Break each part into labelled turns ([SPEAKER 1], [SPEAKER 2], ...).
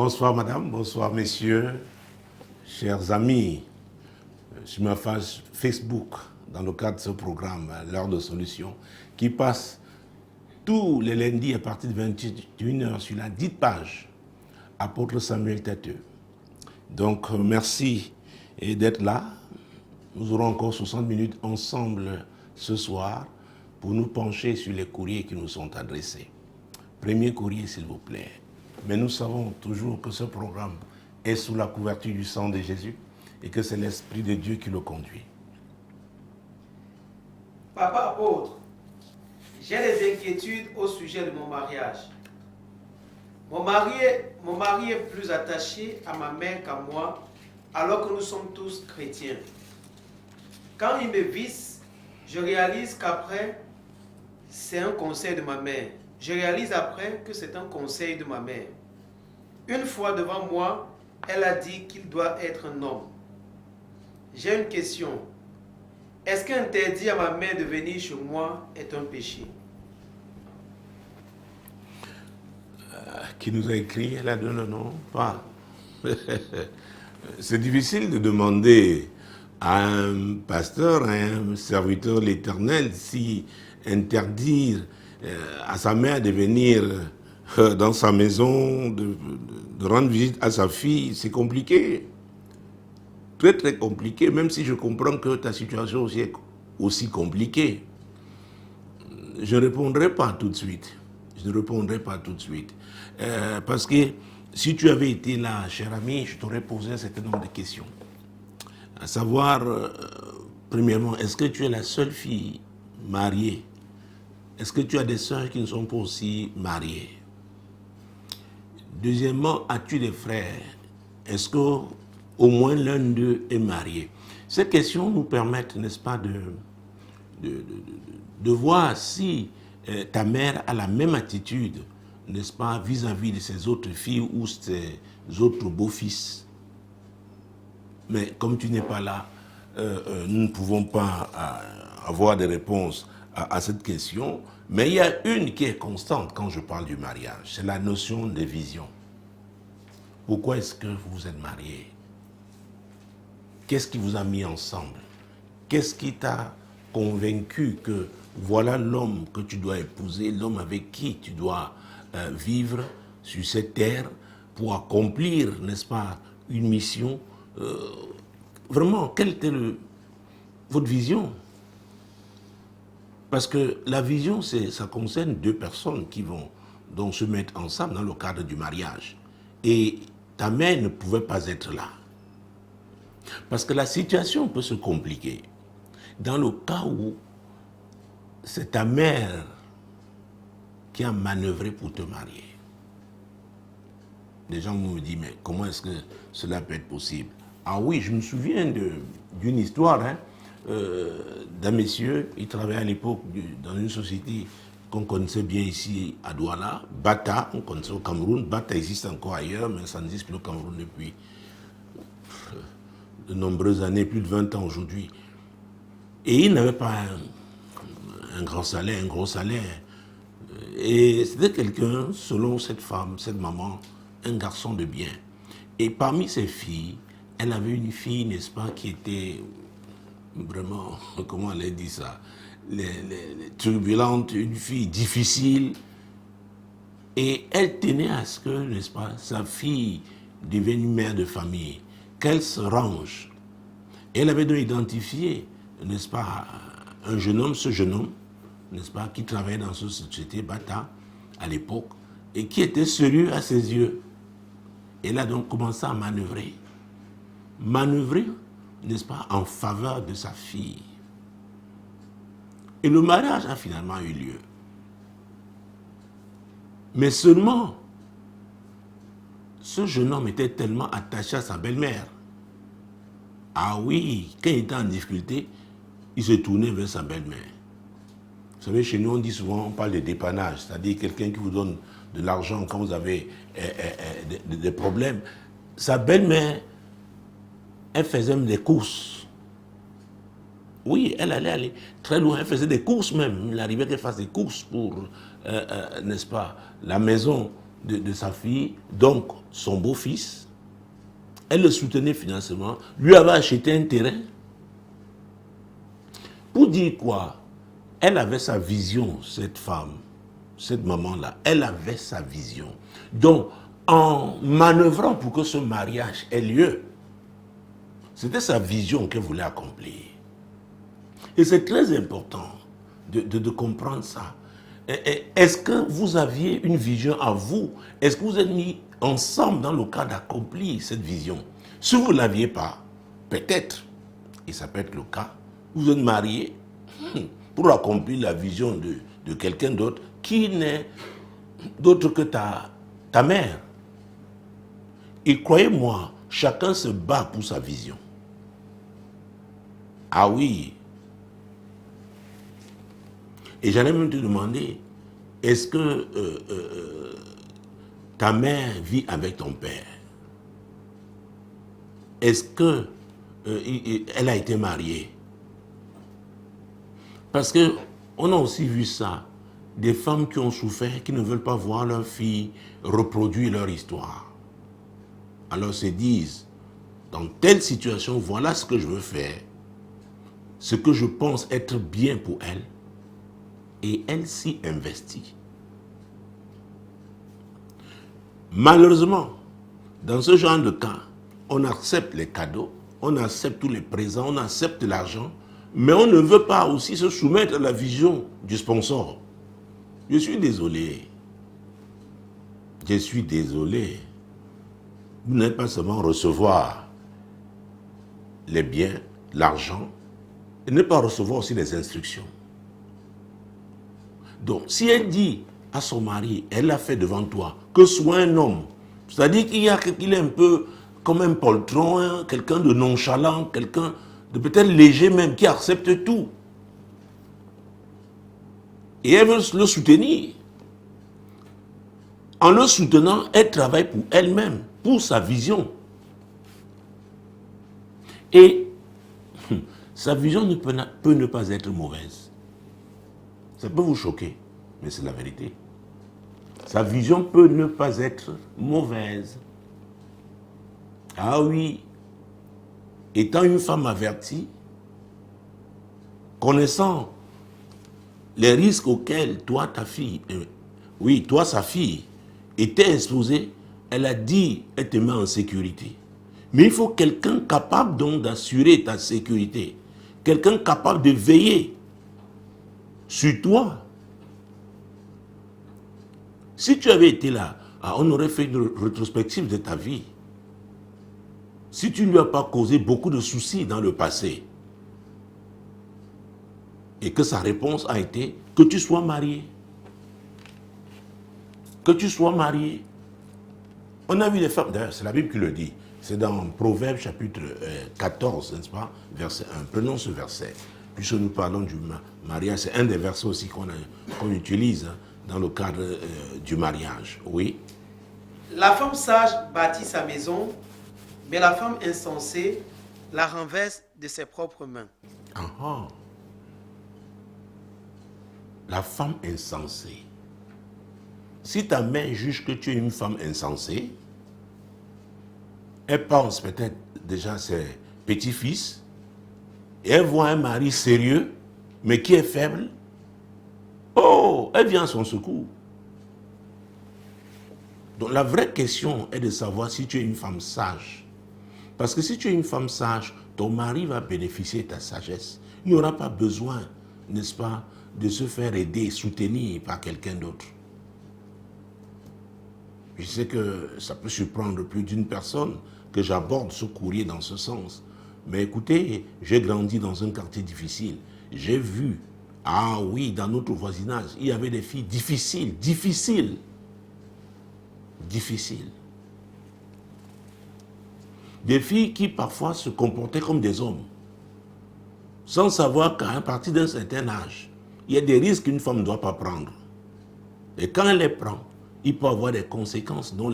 [SPEAKER 1] Bonsoir madame, bonsoir messieurs, chers amis, sur ma page Facebook, dans le cadre de ce programme, l'heure de solution, qui passe tous les lundis à partir de 21h sur la dite page, apôtre Samuel Tateux. Donc merci d'être là. Nous aurons encore 60 minutes ensemble ce soir pour nous pencher sur les courriers qui nous sont adressés. Premier courrier, s'il vous plaît. Mais nous savons toujours que ce programme est sous la couverture du sang de Jésus et que c'est l'Esprit de Dieu qui le conduit.
[SPEAKER 2] Papa apôtre, j'ai des inquiétudes au sujet de mon mariage. Mon mari est plus attaché à ma mère qu'à moi, alors que nous sommes tous chrétiens. Quand il me visse, je réalise qu'après, c'est un conseil de ma mère. Je réalise après que c'est un conseil de ma mère. Une fois devant moi, elle a dit qu'il doit être un homme. J'ai une question. Est-ce qu'interdire à ma mère de venir chez moi est un péché?
[SPEAKER 1] Qui nous a écrit? Elle a dit non, pas. C'est difficile de demander à un pasteur, à un serviteur de l'Éternel, si interdire à sa mère de venir dans sa maison, de rendre visite à sa fille, c'est compliqué. Très très compliqué, même si je comprends que ta situation aussi est aussi compliquée. Je ne répondrai pas tout de suite. Parce que si tu avais été là, cher ami, je t'aurais posé un certain nombre de questions. À savoir, premièrement, est-ce que tu es la seule fille mariée? Est-ce que tu as des sœurs qui ne sont pas aussi mariées? Deuxièmement, as-tu des frères? Est-ce que au moins l'un d'eux est marié? Ces questions nous permettent, n'est-ce pas, de voir si ta mère a la même attitude, n'est-ce pas, vis-à-vis de ses autres filles ou ses autres beaux-fils. Mais comme tu n'es pas là, nous ne pouvons pas avoir des réponses à cette question. Mais il y a une qui est constante quand je parle du mariage, c'est la notion de vision. Pourquoi est-ce que vous vous êtes mariés? Qu'est-ce qui vous a mis ensemble? Qu'est-ce qui t'a convaincu que voilà l'homme que tu dois épouser, l'homme avec qui tu dois vivre sur cette terre pour accomplir, n'est-ce pas, une mission? Vraiment, quelle était votre vision? Parce que la vision, ça concerne deux personnes qui vont donc se mettre ensemble dans le cadre du mariage. Et ta mère ne pouvait pas être là. Parce que la situation peut se compliquer. Dans le cas où c'est ta mère qui a manœuvré pour te marier. Les gens me disent, mais comment est-ce que cela peut être possible? Ah oui, je me souviens d'une histoire d'un monsieur, il travaillait à l'époque dans une société qu'on connaissait bien ici à Douala, Bata, on connaissait au Cameroun. Bata existe encore ailleurs, mais ça n'existe plus au Cameroun depuis de nombreuses années, plus de 20 ans aujourd'hui. Et il n'avait pas un grand salaire, un gros salaire. Et c'était quelqu'un, selon cette femme, cette maman, un garçon de bien. Et parmi ses filles, elle avait une fille, n'est-ce pas, qui était vraiment, comment elle a dit ça, turbulente, une fille difficile. Et elle tenait à ce que, n'est-ce pas, sa fille devienne une mère de famille, qu'elle se range. Et elle avait donc identifié, n'est-ce pas, un jeune homme, ce jeune homme, n'est-ce pas, qui travaillait dans cette société Bata à l'époque, et qui était sérieux à ses yeux. Elle a donc commencé à manœuvrer. Manœuvrer, n'est-ce pas, en faveur de sa fille. Et le mariage a finalement eu lieu. Mais seulement, ce jeune homme était tellement attaché à sa belle-mère. Ah oui, quand il était en difficulté, il se tournait vers sa belle-mère. Vous savez, chez nous, on dit souvent, on parle de dépannage, c'est-à-dire quelqu'un qui vous donne de l'argent quand vous avez des problèmes. Sa belle-mère, elle faisait même des courses. Oui, elle allait aller très loin, elle faisait des courses même. Il arrivait qu'elle fasse des courses pour, n'est-ce pas, la maison de sa fille, donc son beau-fils. Elle le soutenait financièrement, lui avait acheté un terrain. Pour dire quoi? Elle avait sa vision, cette femme, cette maman-là, elle avait sa vision. Donc, en manœuvrant pour que ce mariage ait lieu, c'était sa vision qu'elle voulait accomplir. Et c'est très important de comprendre ça. Est-ce que vous aviez une vision à vous? Est-ce que vous êtes mis ensemble dans le cas d'accomplir cette vision? Si vous ne l'aviez pas, peut-être, et ça peut être le cas, vous êtes mariés pour accomplir la vision de quelqu'un d'autre qui n'est d'autre que ta mère. Et croyez-moi, chacun se bat pour sa vision. Ah oui. Et j'allais même te demander, est-ce que ta mère vit avec ton père? Est-ce que elle a été mariée? Parce que on a aussi vu ça, des femmes qui ont souffert, qui ne veulent pas voir leurs filles reproduire leur histoire. Alors se disent, dans telle situation, voilà ce que je veux faire, ce que je pense être bien pour elle, et elle s'y investit. Malheureusement, dans ce genre de cas, on accepte les cadeaux, on accepte tous les présents, on accepte l'argent, mais on ne veut pas aussi se soumettre à la vision du sponsor. Je suis désolé. Je suis désolé. Vous n'êtes pas seulement recevoir les biens, l'argent, et ne pas recevoir aussi les instructions. Donc, si elle dit à son mari, elle l'a fait devant toi, que soit un homme, c'est-à-dire qu'il est un peu comme un poltron, hein, quelqu'un de nonchalant, quelqu'un de peut-être léger même, qui accepte tout. Et elle veut le soutenir. En le soutenant, elle travaille pour elle-même, pour sa vision. Et sa vision peut ne pas être mauvaise. Ça peut vous choquer, mais c'est la vérité. Sa vision peut ne pas être mauvaise. Ah oui, étant une femme avertie, connaissant les risques auxquels toi, ta fille, toi, sa fille, était exposée, elle a dit, elle te met en sécurité. Mais il faut quelqu'un capable donc d'assurer ta sécurité. Quelqu'un capable de veiller sur toi. Si tu avais été là, on aurait fait une rétrospective de ta vie. Si tu ne lui as pas causé beaucoup de soucis dans le passé, et que sa réponse a été que tu sois marié. Que tu sois marié. On a vu des femmes, d'ailleurs c'est la Bible qui le dit, c'est dans Proverbes chapitre 14, n'est-ce pas, verset 1. Prenons ce verset, puisque nous parlons du mariage, c'est un des versets aussi qu'on utilise dans le cadre du mariage, oui.
[SPEAKER 2] La femme sage bâtit sa maison, mais la femme insensée la renverse de ses propres mains.
[SPEAKER 1] Ah. La femme insensée. Si ta mère juge que tu es une femme insensée, elle pense peut-être déjà à ses petits-fils, et elle voit un mari sérieux, mais qui est faible. Oh, elle vient à son secours. Donc la vraie question est de savoir si tu es une femme sage. Parce que si tu es une femme sage, ton mari va bénéficier de ta sagesse. Il n'aura pas besoin, n'est-ce pas, de se faire aider, soutenir par quelqu'un d'autre. Je sais que ça peut surprendre plus d'une personne que j'aborde ce courrier dans ce sens. Mais écoutez, j'ai grandi dans un quartier difficile. J'ai vu, ah oui, dans notre voisinage, il y avait des filles difficiles. Des filles qui parfois se comportaient comme des hommes, sans savoir qu'à partir d'un certain âge, il y a des risques qu'une femme ne doit pas prendre. Et quand elle les prend, il peut avoir des conséquences dont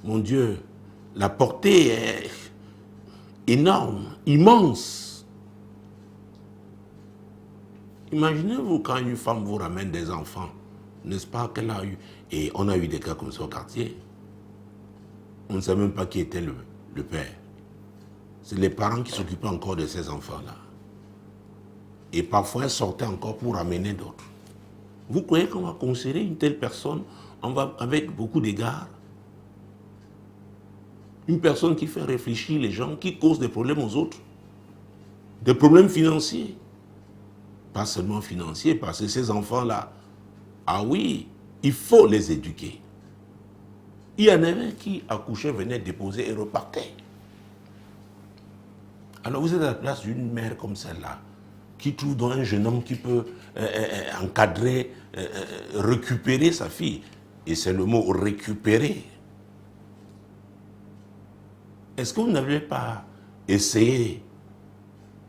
[SPEAKER 1] mon Dieu, la portée est énorme, immense. Imaginez-vous quand une femme vous ramène des enfants n'est-ce pas, qu'elle a eu. Et on a eu des cas comme ça au quartier. On ne sait même pas qui était le père. C'est les parents qui s'occupaient encore de ces enfants-là. Et parfois, elles sortaient encore pour amener d'autres. Vous croyez qu'on va considérer une telle personne, on va avec beaucoup d'égards? Une personne qui fait réfléchir les gens, qui cause des problèmes aux autres. Des problèmes financiers. Pas seulement financiers, parce que ces enfants-là, ah oui, il faut les éduquer. Il y en avait qui accouchaient, venaient déposer et repartaient. Alors vous êtes à la place d'une mère comme celle-là, qui trouve dans un jeune homme qui peut encadrer, récupérer sa fille. Et c'est le mot récupérer. Est-ce que vous n'avez pas essayé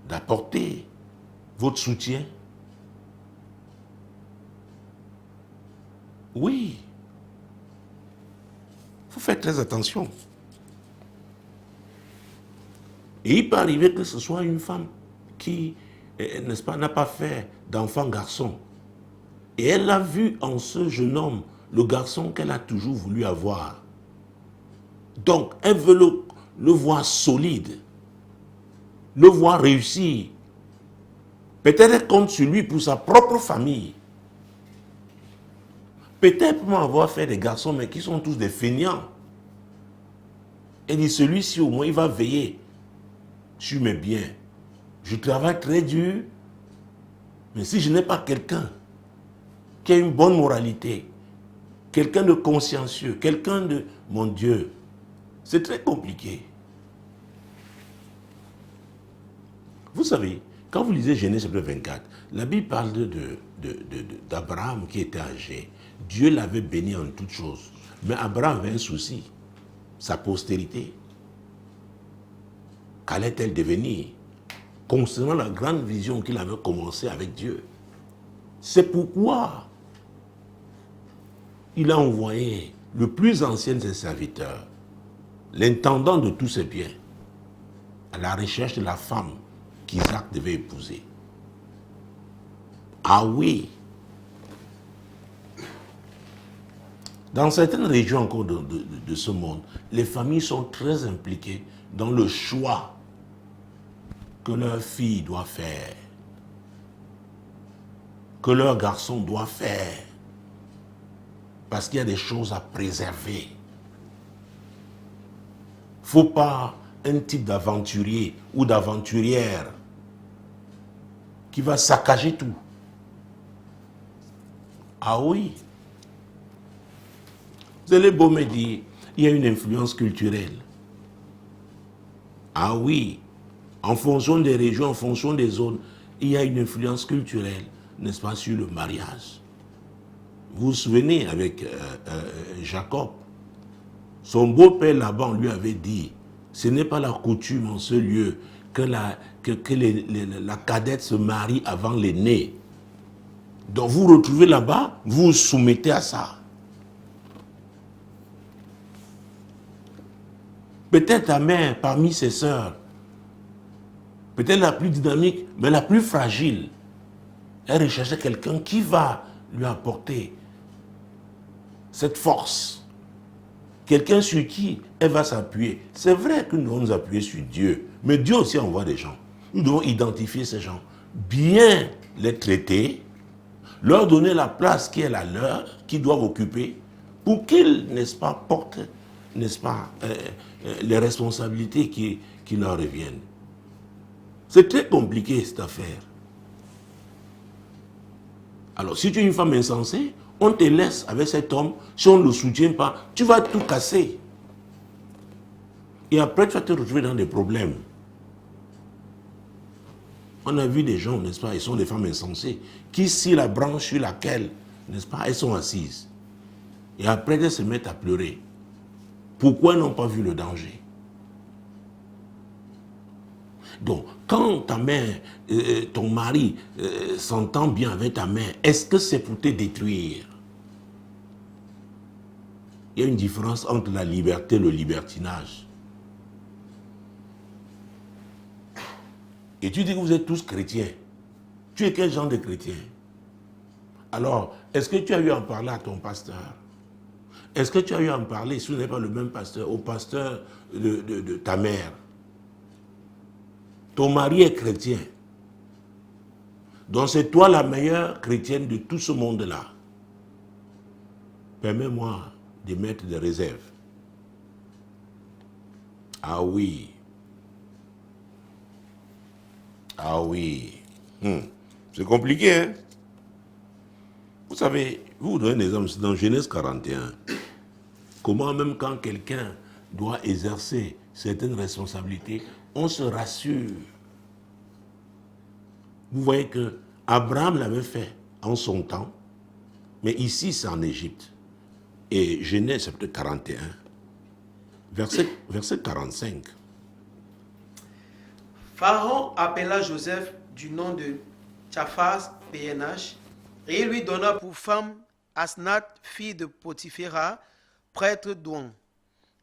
[SPEAKER 1] d'apporter votre soutien? Oui. Il faut faire très attention. Et il peut arriver que ce soit une femme qui, n'est-ce pas, n'a pas fait d'enfant garçon. Et elle a vu en ce jeune homme le garçon qu'elle a toujours voulu avoir. Donc, elle veut le voir solide, le voir réussir. Peut-être elle compte sur lui pour sa propre famille. Peut-être pour avoir fait des garçons, mais qui sont tous des feignants. Elle dit, celui-ci au moins, il va veiller sur mes biens. Je travaille très dur, mais si je n'ai pas quelqu'un qui a une bonne moralité, quelqu'un de consciencieux, quelqu'un de, mon Dieu, c'est très compliqué. Vous savez, quand vous lisez Genèse chapitre 24, la Bible parle d'Abraham qui était âgé. Dieu l'avait béni en toutes choses. Mais Abraham avait un souci, sa postérité. Qu'allait-elle devenir concernant la grande vision qu'il avait commencée avec Dieu? C'est pourquoi il a envoyé le plus ancien de ses serviteurs, l'intendant de tous ses biens, à la recherche de la femme qu'Isaac devait épouser. Ah oui! Dans certaines régions encore de ce monde, les familles sont très impliquées dans le choix que leur fille doit faire, que leur garçon doit faire, parce qu'il y a des choses à préserver. Il ne faut pas un type d'aventurier ou d'aventurière qui va saccager tout. Ah oui. Vous allez beau me dire, il y a une influence culturelle. Ah oui. En fonction des régions, en fonction des zones, il y a une influence culturelle, n'est-ce pas, sur le mariage. Vous vous souvenez avec Jacob, son beau-père Laban lui avait dit, ce n'est pas la coutume en ce lieu que la cadette se marie avant l'aîné. Donc vous vous retrouvez là-bas, vous vous soumettez à ça. Peut-être ta mère, parmi ses sœurs, peut-être la plus dynamique, mais la plus fragile, elle recherchait quelqu'un qui va lui apporter cette force. Quelqu'un sur qui elle va s'appuyer. C'est vrai que nous devons nous appuyer sur Dieu, mais Dieu aussi envoie des gens. Nous devons identifier ces gens, bien les traiter, leur donner la place qui est la leur, qu'ils doivent occuper, pour qu'ils, n'est-ce pas, portent, n'est-ce pas, les responsabilités qui leur reviennent. C'est très compliqué cette affaire. Alors, si tu es une femme insensée, on te laisse avec cet homme, si on ne le soutient pas, tu vas tout casser. Et après, tu vas te retrouver dans des problèmes. On a vu des gens, n'est-ce pas, ils sont des femmes insensées, qui scient la branche sur laquelle, n'est-ce pas, elles sont assises. Et après, elles se mettent à pleurer. Pourquoi elles n'ont pas vu le danger? Donc, quand ta mère, ton mari s'entend bien avec ta mère, est-ce que c'est pour te détruire? Il y a une différence entre la liberté et le libertinage. Et tu dis que vous êtes tous chrétiens. Tu es quel genre de chrétien? Alors, est-ce que tu as eu à en parler à ton pasteur? Est-ce que tu as eu à en parler, si ce n'est pas le même pasteur, au pasteur de ta mère? Ton mari est chrétien. Donc c'est toi la meilleure chrétienne de tout ce monde-là. Permets-moi de mettre des réserves. Ah oui. Ah oui. C'est compliqué, hein? Vous savez, vous donnez un exemple, c'est dans Genèse 41. Comment même quand quelqu'un doit exercer certaines responsabilités, on se rassure. Vous voyez que Abraham l'avait fait en son temps, mais ici c'est en Égypte. Et Genèse chapitre 41, verset 45.
[SPEAKER 2] Pharaon appela Joseph du nom de Tchaphas Péenach, et il lui donna pour femme Asnath, fille de Potiphéra, prêtre d'Ouan.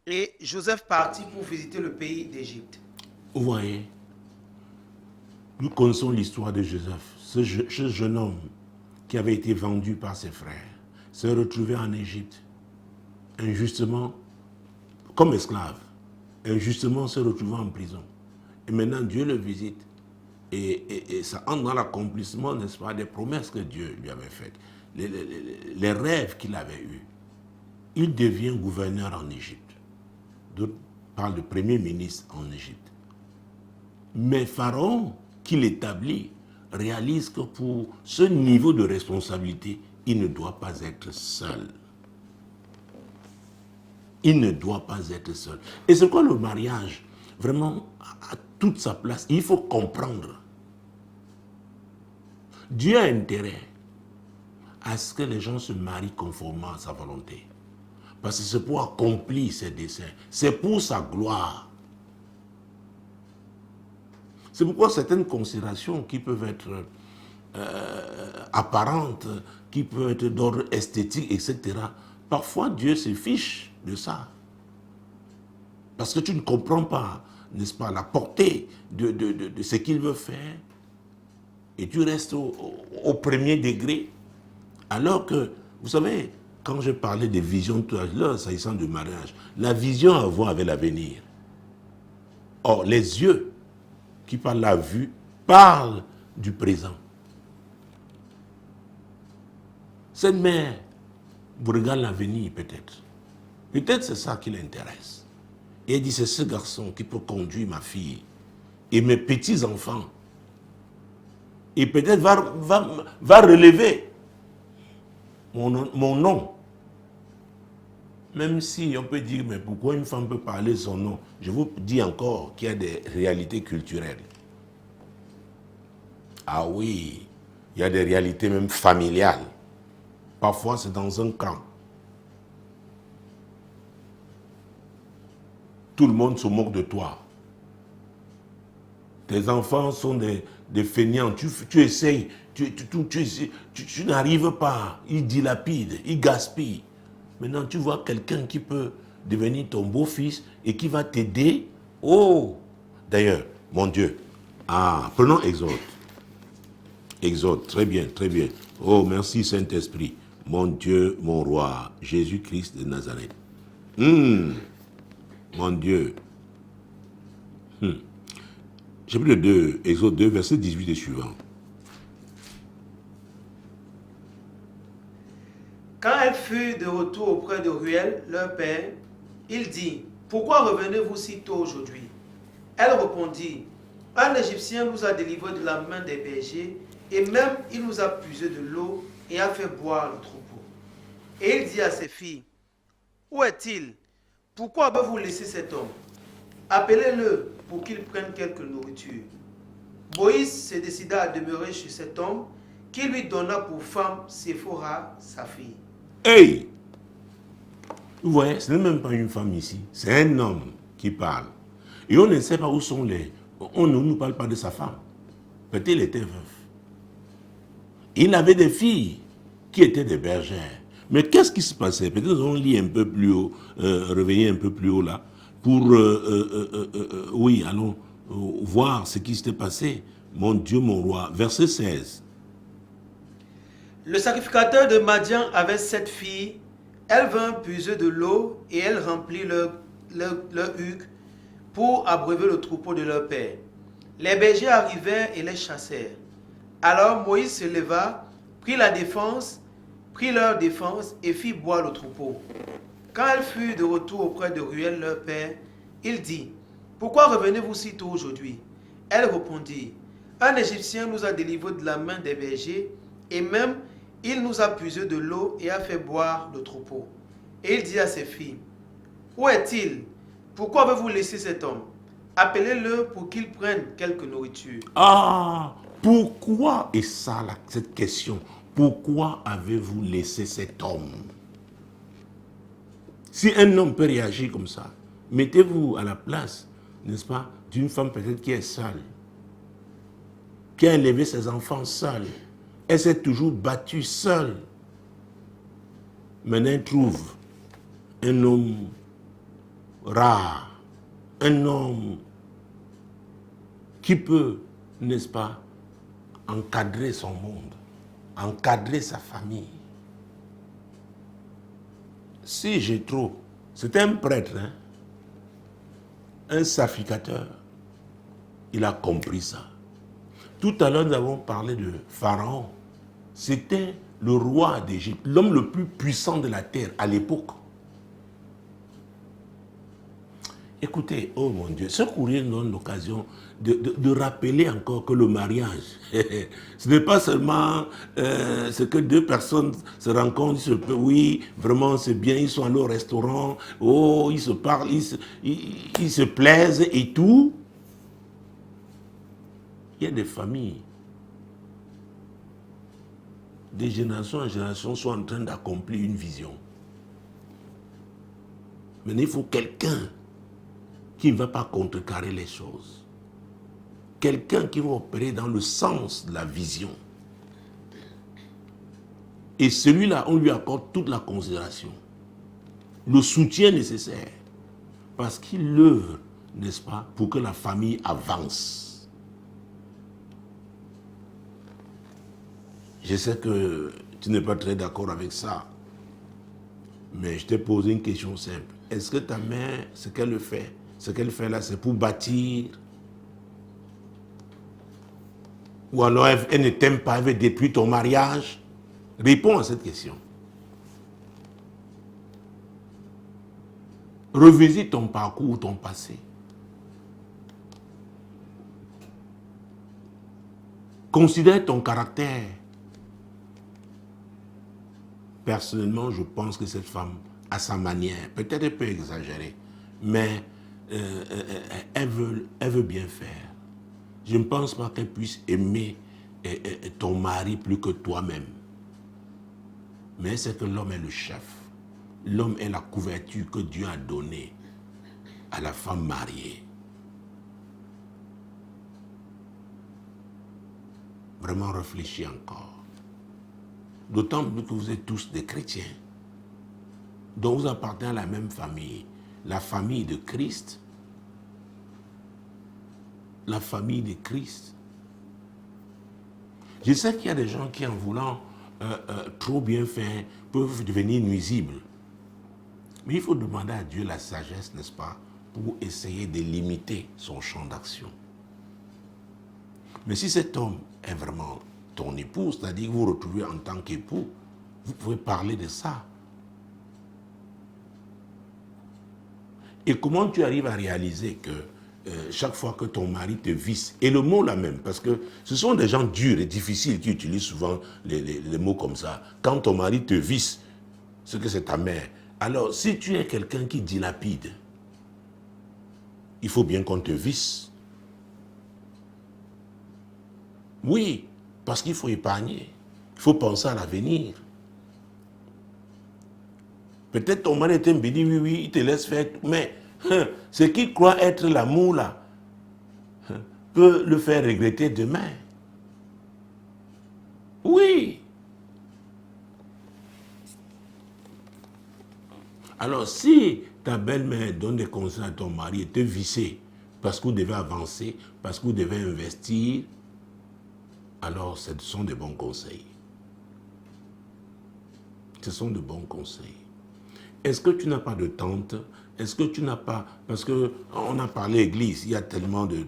[SPEAKER 2] Et Joseph partit pour visiter le pays d'Égypte.
[SPEAKER 1] Vous voyez, nous connaissons l'histoire de Joseph, ce jeune homme qui avait été vendu par ses frères, s'est retrouvé en Égypte, injustement, comme esclave, injustement se retrouvant en prison. Et maintenant, Dieu le visite. Et ça entre dans l'accomplissement, n'est-ce pas, des promesses que Dieu lui avait faites, les rêves qu'il avait eus. Il devient gouverneur en Égypte. D'autres parlent de premier ministre en Égypte. Mais Pharaon, qui l'établit, réalise que pour ce niveau de responsabilité, il ne doit pas être seul. Il ne doit pas être seul. Et c'est quoi le mariage? Vraiment, à toute sa place. Il faut comprendre. Dieu a intérêt à ce que les gens se marient conformément à sa volonté. Parce que c'est pour accomplir ses desseins. C'est pour sa gloire. C'est pourquoi certaines considérations qui peuvent être apparentes, qui peuvent être d'ordre esthétique, etc., parfois Dieu se fiche de ça. Parce que tu ne comprends pas, n'est-ce pas, la portée de ce qu'il veut faire. Et tu restes au premier degré. Alors que, vous savez, quand je parlais des visions tout à l'heure, s'agissant du mariage, la vision à voir avec l'avenir. Or, les yeux qui parlent la vue parlent du présent. Cette mère vous regarde l'avenir peut-être. Peut-être c'est ça qui l'intéresse. Et elle dit, c'est ce garçon qui peut conduire ma fille et mes petits-enfants. Et peut-être va relever mon nom. Même si on peut dire, mais pourquoi une femme peut parler son nom? Je vous dis encore qu'il y a des réalités culturelles. Ah oui, il y a des réalités même familiales. Parfois, c'est dans un camp. Tout le monde se moque de toi. Tes enfants sont des fainéants. Tu essayes, tu n'arrives pas. Ils dilapident, ils gaspillent. Maintenant, tu vois quelqu'un qui peut devenir ton beau-fils et qui va t'aider. Oh! D'ailleurs, mon Dieu. Ah, prenons Exode. Exode, très bien, très bien. Oh, merci Saint-Esprit. Mon Dieu, mon roi, Jésus-Christ de Nazareth. Mon Dieu. Chapitre 2, Exode 2, verset 18 et suivant.
[SPEAKER 2] Quand elle fut de retour auprès de Ruel, leur père, il dit, « Pourquoi revenez-vous si tôt aujourd'hui ?» Elle répondit, « Un Égyptien nous a délivrés de la main des bergers, et même il nous a puisé de l'eau et a fait boire le troupeau. » Et il dit à ses filles, « Où est-il? Pourquoi avez-vous laissé cet homme? Appelez-le pour qu'il prenne quelque nourriture. » Moïse se décida à demeurer chez cet homme, qui lui donna pour femme Séphora, sa fille.
[SPEAKER 1] Hey! Vous voyez, ce n'est même pas une femme ici, c'est un homme qui parle. Et on ne sait pas où sont les... On ne nous parle pas de sa femme. Peut-être il était veuf. Il avait des filles qui étaient des bergères. Mais qu'est-ce qui se passait? Peut-être on lit un peu plus haut, revenir un peu plus haut là, pour, oui, allons voir ce qui s'était passé. Mon Dieu, mon roi. Verset 16.
[SPEAKER 2] Le sacrificateur de Madian avait 7 filles. Elles vinrent puiser de l'eau et elles remplirent leur huc pour abreuver le troupeau de leur père. Les bergers arrivèrent et les chassèrent. Alors Moïse se leva, prit leur défense et fit boire le troupeau. Quand elles furent de retour auprès de Ruel leur père, il dit, « Pourquoi revenez-vous si tôt aujourd'hui » Elles répondirent, « Un Égyptien nous a délivrés de la main des bergers, et même il nous a puisé de l'eau et a fait boire le troupeau. » Et il dit à ses filles, « Où est-il? Pourquoi avez-vous laissé cet homme? Appelez-le pour qu'il prenne quelque nourriture. »
[SPEAKER 1] Ah, pourquoi, et ça, cette question, pourquoi avez-vous laissé cet homme? Si un homme peut réagir comme ça, mettez-vous à la place, n'est-ce pas, d'une femme peut-être qui est seule, qui a élevé ses enfants seule. Elle s'est toujours battue seule. Maintenant, elle trouve un homme rare, un homme qui peut, n'est-ce pas, encadrer son monde, encadrer sa famille. Si j'ai trop, c'est un prêtre, hein, un sacrificateur, il a compris ça. Tout à l'heure, nous avons parlé de Pharaon. C'était le roi d'Égypte, l'homme le plus puissant de la terre à l'époque. Écoutez, oh mon Dieu, ce courrier nous donne l'occasion de rappeler encore que le mariage, ce n'est pas seulement ce que deux personnes se rencontrent, oui, vraiment c'est bien, ils sont allés au restaurant, oh, ils se parlent, ils se plaisent et tout. Il y a des familles, de génération en génération, sont en train d'accomplir une vision. Mais il faut quelqu'un qui ne va pas contrecarrer les choses. Quelqu'un qui va opérer dans le sens de la vision. Et celui-là, on lui accorde toute la considération, le soutien nécessaire, parce qu'il œuvre, n'est-ce pas, pour que la famille avance. Je sais que tu n'es pas très d'accord avec ça, mais je t'ai posé une question simple. Est-ce que ta mère, ce qu'elle fait là, c'est pour bâtir? Ou alors elle ne t'aime pas, elle veut détruire ton mariage? Réponds à cette question. Revisite ton parcours, ton passé. Considère ton caractère. Personnellement, je pense que cette femme, à sa manière, peut-être elle peut exagérer, mais elle veut bien faire. Je ne pense pas qu'elle puisse aimer ton mari plus que toi-même. Mais c'est que l'homme est le chef. L'homme est la couverture que Dieu a donnée à la femme mariée. Vraiment réfléchis encore. D'autant plus que vous êtes tous des chrétiens. Donc vous appartenez à la même famille. La famille de Christ. La famille de Christ. Je sais qu'il y a des gens qui, en voulant trop bien faire, peuvent devenir nuisibles. Mais il faut demander à Dieu la sagesse, n'est-ce pas, pour essayer de limiter son champ d'action. Mais si cet homme est vraiment ton époux, c'est-à-dire que vous vous retrouvez en tant qu'époux, vous pouvez parler de ça. Et comment tu arrives à réaliser que chaque fois que ton mari te visse, et le mot là même, parce que ce sont des gens durs et difficiles qui utilisent souvent les mots comme ça. Quand ton mari te visse, ce que c'est ta mère. Alors, si tu es quelqu'un qui dilapide, il faut bien qu'on te visse. Oui, parce qu'il faut épargner. Il faut penser à l'avenir. Peut-être ton mari est un béni, oui, il te laisse faire, mais ce qui croit être l'amour là, peut le faire regretter demain. Oui. Alors, si ta belle-mère donne des conseils à ton mari et te visser parce que vous devez avancer, parce que vous devez investir, alors ce sont des bons conseils. Ce sont de bons conseils. Est-ce que tu n'as pas de tante? Est-ce que tu n'as pas... Parce qu'on a parlé église, il y a tellement de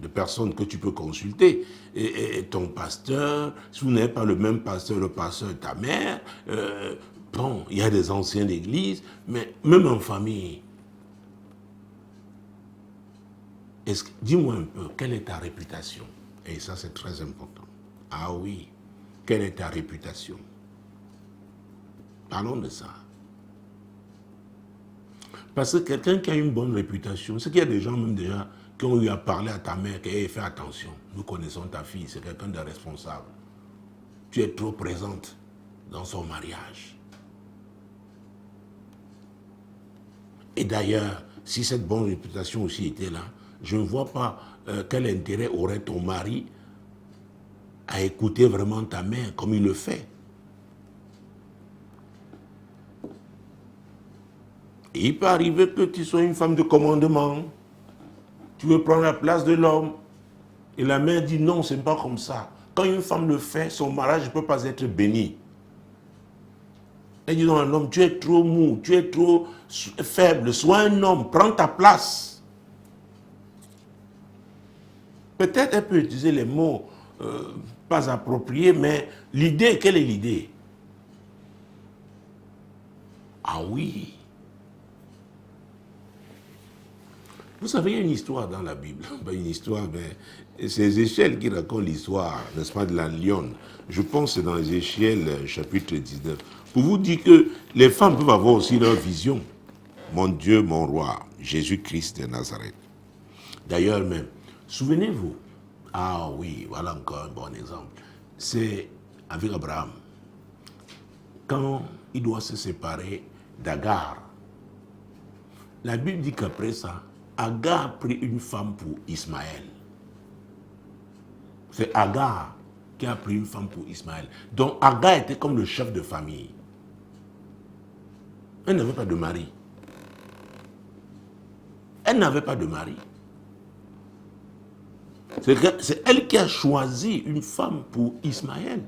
[SPEAKER 1] personnes que tu peux consulter. Et ton pasteur, si vous n'avez pas le même pasteur, le pasteur de ta mère, bon, il y a des anciens d'église, mais même en famille. Dis-moi un peu, quelle est ta réputation? Et ça, c'est très important. Ah oui, quelle est ta réputation? Parlons de ça. Parce que quelqu'un qui a une bonne réputation, c'est qu'il y a des gens même déjà qui ont eu à parler à ta mère, qui hey, fais attention, nous connaissons ta fille, c'est quelqu'un de responsable. Tu es trop présente dans son mariage. Et d'ailleurs, si cette bonne réputation aussi était là, je ne vois pas quel intérêt aurait ton mari à écouter vraiment ta mère comme il le fait. Et il peut arriver que tu sois une femme de commandement. Tu veux prendre la place de l'homme. Et la mère dit non, ce n'est pas comme ça. Quand une femme le fait, son mariage ne peut pas être béni. Elle dit non, un homme, tu es trop mou, tu es trop faible. Sois un homme, prends ta place. Peut-être elle peut utiliser les mots pas appropriés, mais l'idée, quelle est l'idée? Ah oui. Vous savez, il y a une histoire dans la Bible. Pas une histoire, mais c'est Ézéchiel qui raconte l'histoire, n'est-ce pas, de la lionne. Je pense que c'est dans Ézéchiel, chapitre 19. Pour vous dire que les femmes peuvent avoir aussi leur vision. Mon Dieu, mon roi, Jésus-Christ de Nazareth. D'ailleurs même, souvenez-vous, ah oui, voilà encore un bon exemple. C'est avec Abraham. Quand il doit se séparer d'Agar, la Bible dit qu'après ça, Agar a pris une femme pour Ismaël. C'est Agar qui a pris une femme pour Ismaël. Donc Agar était comme le chef de famille. Elle n'avait pas de mari. Elle n'avait pas de mari. C'est elle qui a choisi une femme pour Ismaël.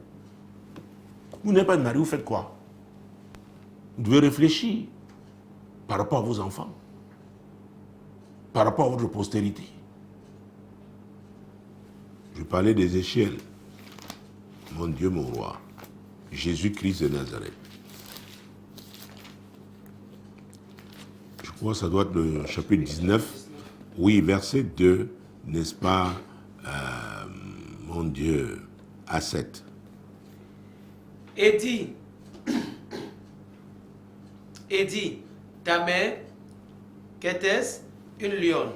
[SPEAKER 1] Vous n'avez pas de mari, vous faites quoi? Vous devez réfléchir par rapport à vos enfants, par rapport à votre postérité. Je parlais des échelles. Mon Dieu, mon roi, Jésus-Christ de Nazareth. Je crois que ça doit être le chapitre 19. Oui, verset 2, n'est-ce pas, mon Dieu, à 7.
[SPEAKER 2] Et dit, ta mère, qu'était-ce? Une lionne.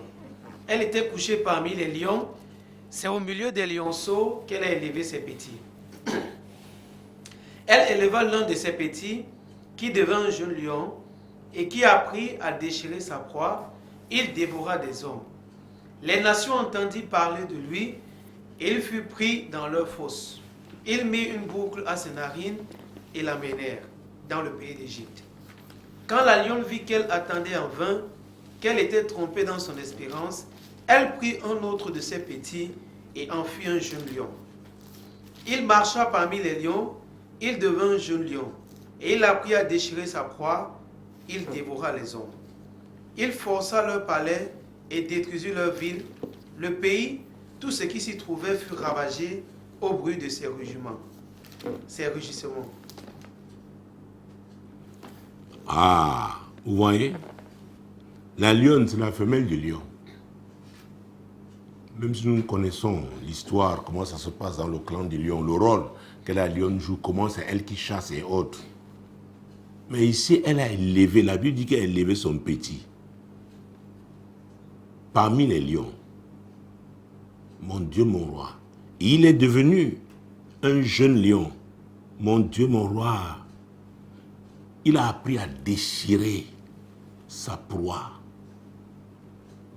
[SPEAKER 2] Elle était couchée parmi les lions. C'est au milieu des lionceaux qu'elle a élevé ses petits. Elle éleva l'un de ses petits, qui devint un jeune lion, et qui apprit à déchirer sa proie. Il dévora des hommes. Les nations entendirent parler de lui, et il fut pris dans leur fosse. Il mit une boucle à ses narines et l'amenèrent dans le pays d'Égypte. Quand la lionne vit qu'elle attendait en vain, qu'elle était trompée dans son espérance, elle prit un autre de ses petits et en fit un jeune lion. Il marcha parmi les lions, il devint un jeune lion, et il apprit à déchirer sa proie, il dévora les hommes. Il força leur palais et détruisit leur ville. Le pays, tout ce qui s'y trouvait fut ravagé au bruit de ses rugissements.
[SPEAKER 1] Ah, vous voyez, la lionne, c'est la femelle du lion. Même si nous connaissons l'histoire, comment ça se passe dans le clan du lion, le rôle que la lionne joue, comment c'est elle qui chasse et autres. Mais ici, elle a élevé, la Bible dit qu'elle a élevé son petit. Parmi les lions, mon Dieu, mon roi. Il est devenu un jeune lion. Mon Dieu, mon roi. Il a appris à déchirer sa proie.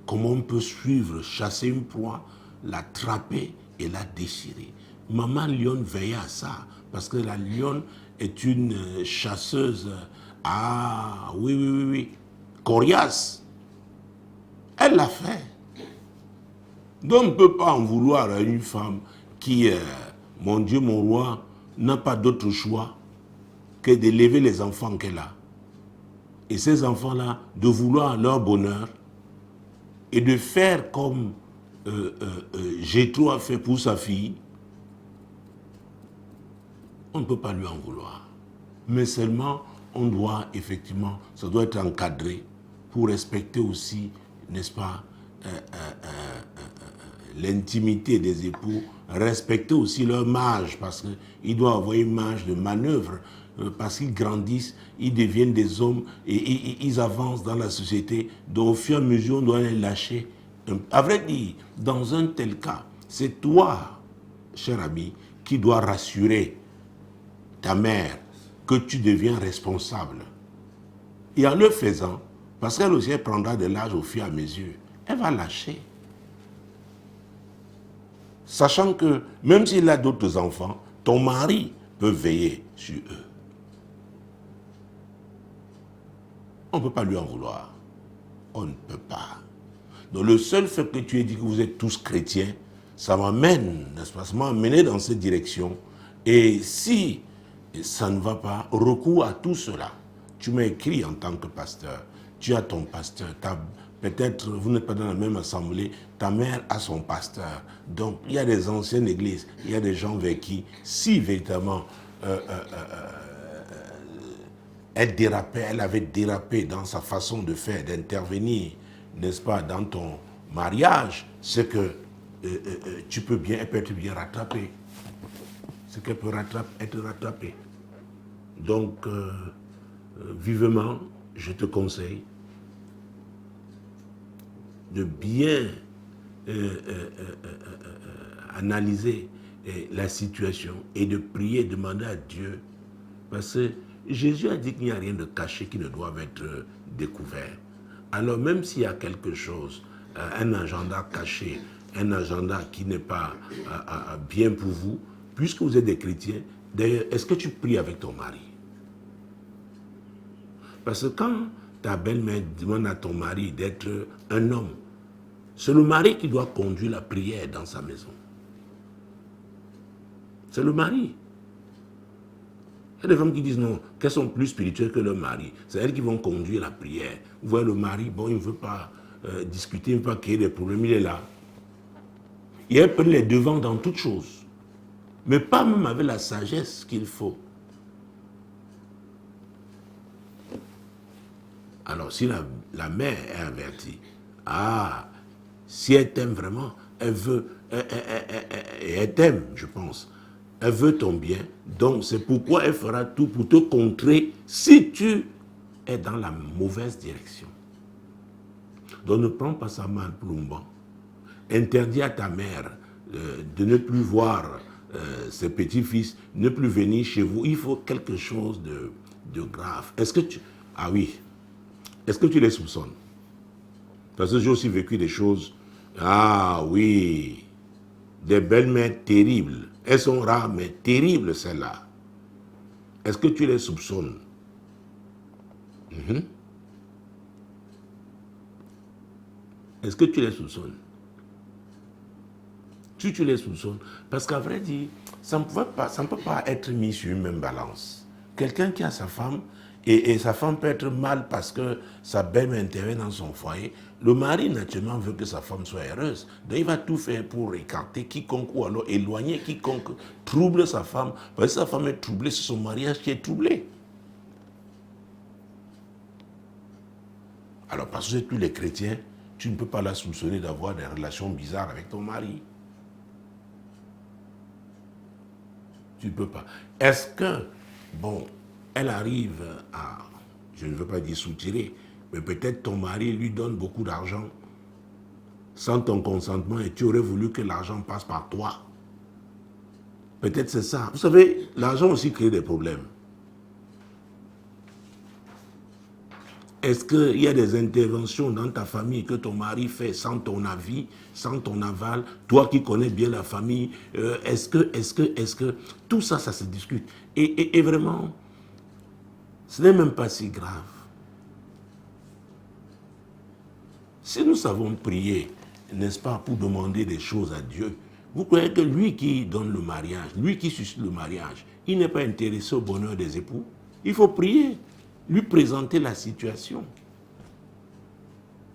[SPEAKER 1] Comment on peut suivre, chasser une proie, l'attraper et la déchirer. Maman lionne veillait à ça, parce que la lionne est une chasseuse, ah oui, coriace. Elle l'a fait. Donc on ne peut pas en vouloir à une femme qui, mon Dieu, mon roi, n'a pas d'autre choix que d'élever les enfants qu'elle a. Et ces enfants-là, de vouloir leur bonheur et de faire comme Jéthro a fait pour sa fille, on ne peut pas lui en vouloir. Mais seulement, on doit effectivement, ça doit être encadré pour respecter aussi, n'est-ce pas, l'intimité des époux, respecter aussi leur marge, parce qu'ils doivent avoir une marge de manœuvre, parce qu'ils grandissent, ils deviennent des hommes et ils avancent dans la société. Donc au fur et à mesure, on doit les lâcher. À vrai dire, dans un tel cas, c'est toi, cher ami, qui dois rassurer ta mère que tu deviens responsable. Et en le faisant, parce qu'elle aussi elle prendra de l'âge au fur et à mesure, elle va lâcher. Sachant que même s'il a d'autres enfants, ton mari peut veiller sur eux. On ne peut pas lui en vouloir. On ne peut pas. Donc le seul fait que tu aies dit que vous êtes tous chrétiens, ça m'amène, n'est-ce pas, ça m'a amené dans cette direction. Et si ça ne va pas, recours à tout cela. Tu m'as écrit en tant que pasteur, tu as ton pasteur, peut-être vous n'êtes pas dans la même assemblée, ta mère a son pasteur. Donc il y a des anciennes églises, il y a des gens vers qui, si véritablement elle avait dérapé dans sa façon de faire, d'intervenir, n'est-ce pas, dans ton mariage, c'est que tu peux bien, elle peut être bien rattrapée. C'est qu'elle peut être rattrapée. Donc, vivement, je te conseille de bien analyser la situation et de prier, demander à Dieu, parce que Jésus a dit qu'il n'y a rien de caché qui ne doit être découvert. Alors même s'il y a quelque chose, un agenda caché, un agenda qui n'est pas bien pour vous, puisque vous êtes des chrétiens, d'ailleurs, est-ce que tu pries avec ton mari? Parce que quand ta belle-mère demande à ton mari d'être un homme, c'est le mari qui doit conduire la prière dans sa maison. C'est le mari. Il y a des femmes qui disent non, qu'elles sont plus spirituelles que leur mari. C'est elles qui vont conduire la prière. Vous voyez le mari, bon, il ne veut pas discuter, il ne veut pas créer des problèmes, il est là. Et elle prend les devants dans toutes choses. Mais pas même avec la sagesse qu'il faut. Alors si la mère est avertie, si elle t'aime vraiment, elle veut, elle t'aime, je pense, elle veut ton bien, donc c'est pourquoi elle fera tout pour te contrer si tu es dans la mauvaise direction. Donc ne prends pas sa main plombant. Interdis à ta mère de ne plus voir ses petits-fils, ne plus venir chez vous. Il faut quelque chose de grave. Est-ce que tu... Ah oui. Est-ce que tu les soupçonnes? Parce que j'ai aussi vécu des choses. Ah oui. Des belles-mères terribles. Elles sont rares, mais terribles, celles-là. Est-ce que tu les soupçonnes? Est-ce que tu les soupçonnes? Tu les soupçonnes. Parce qu'à vrai dire, ça ne peut pas être mis sur une même balance. Quelqu'un qui a sa femme, et sa femme peut être mal parce que sa belle-mère intervient dans son foyer. Le mari, naturellement, veut que sa femme soit heureuse. Donc, il va tout faire pour écarter quiconque ou alors éloigner quiconque trouble sa femme. Parce que sa femme est troublée, c'est son mariage qui est troublé. Alors, parce que tous les chrétiens, tu ne peux pas la soupçonner d'avoir des relations bizarres avec ton mari. Tu ne peux pas. Est-ce que, bon, elle arrive à, je ne veux pas dire soutirer, mais peut-être ton mari lui donne beaucoup d'argent sans ton consentement et tu aurais voulu que l'argent passe par toi. Peut-être c'est ça. Vous savez, l'argent aussi crée des problèmes. Est-ce qu'il y a des interventions dans ta famille que ton mari fait sans ton avis, sans ton aval, toi qui connais bien la famille, est-ce que, tout ça, ça se discute. Et vraiment, ce n'est même pas si grave. Si nous savons prier, n'est-ce pas, pour demander des choses à Dieu, vous croyez que lui qui donne le mariage, lui qui suscite le mariage, il n'est pas intéressé au bonheur des époux? Il faut prier, lui présenter la situation.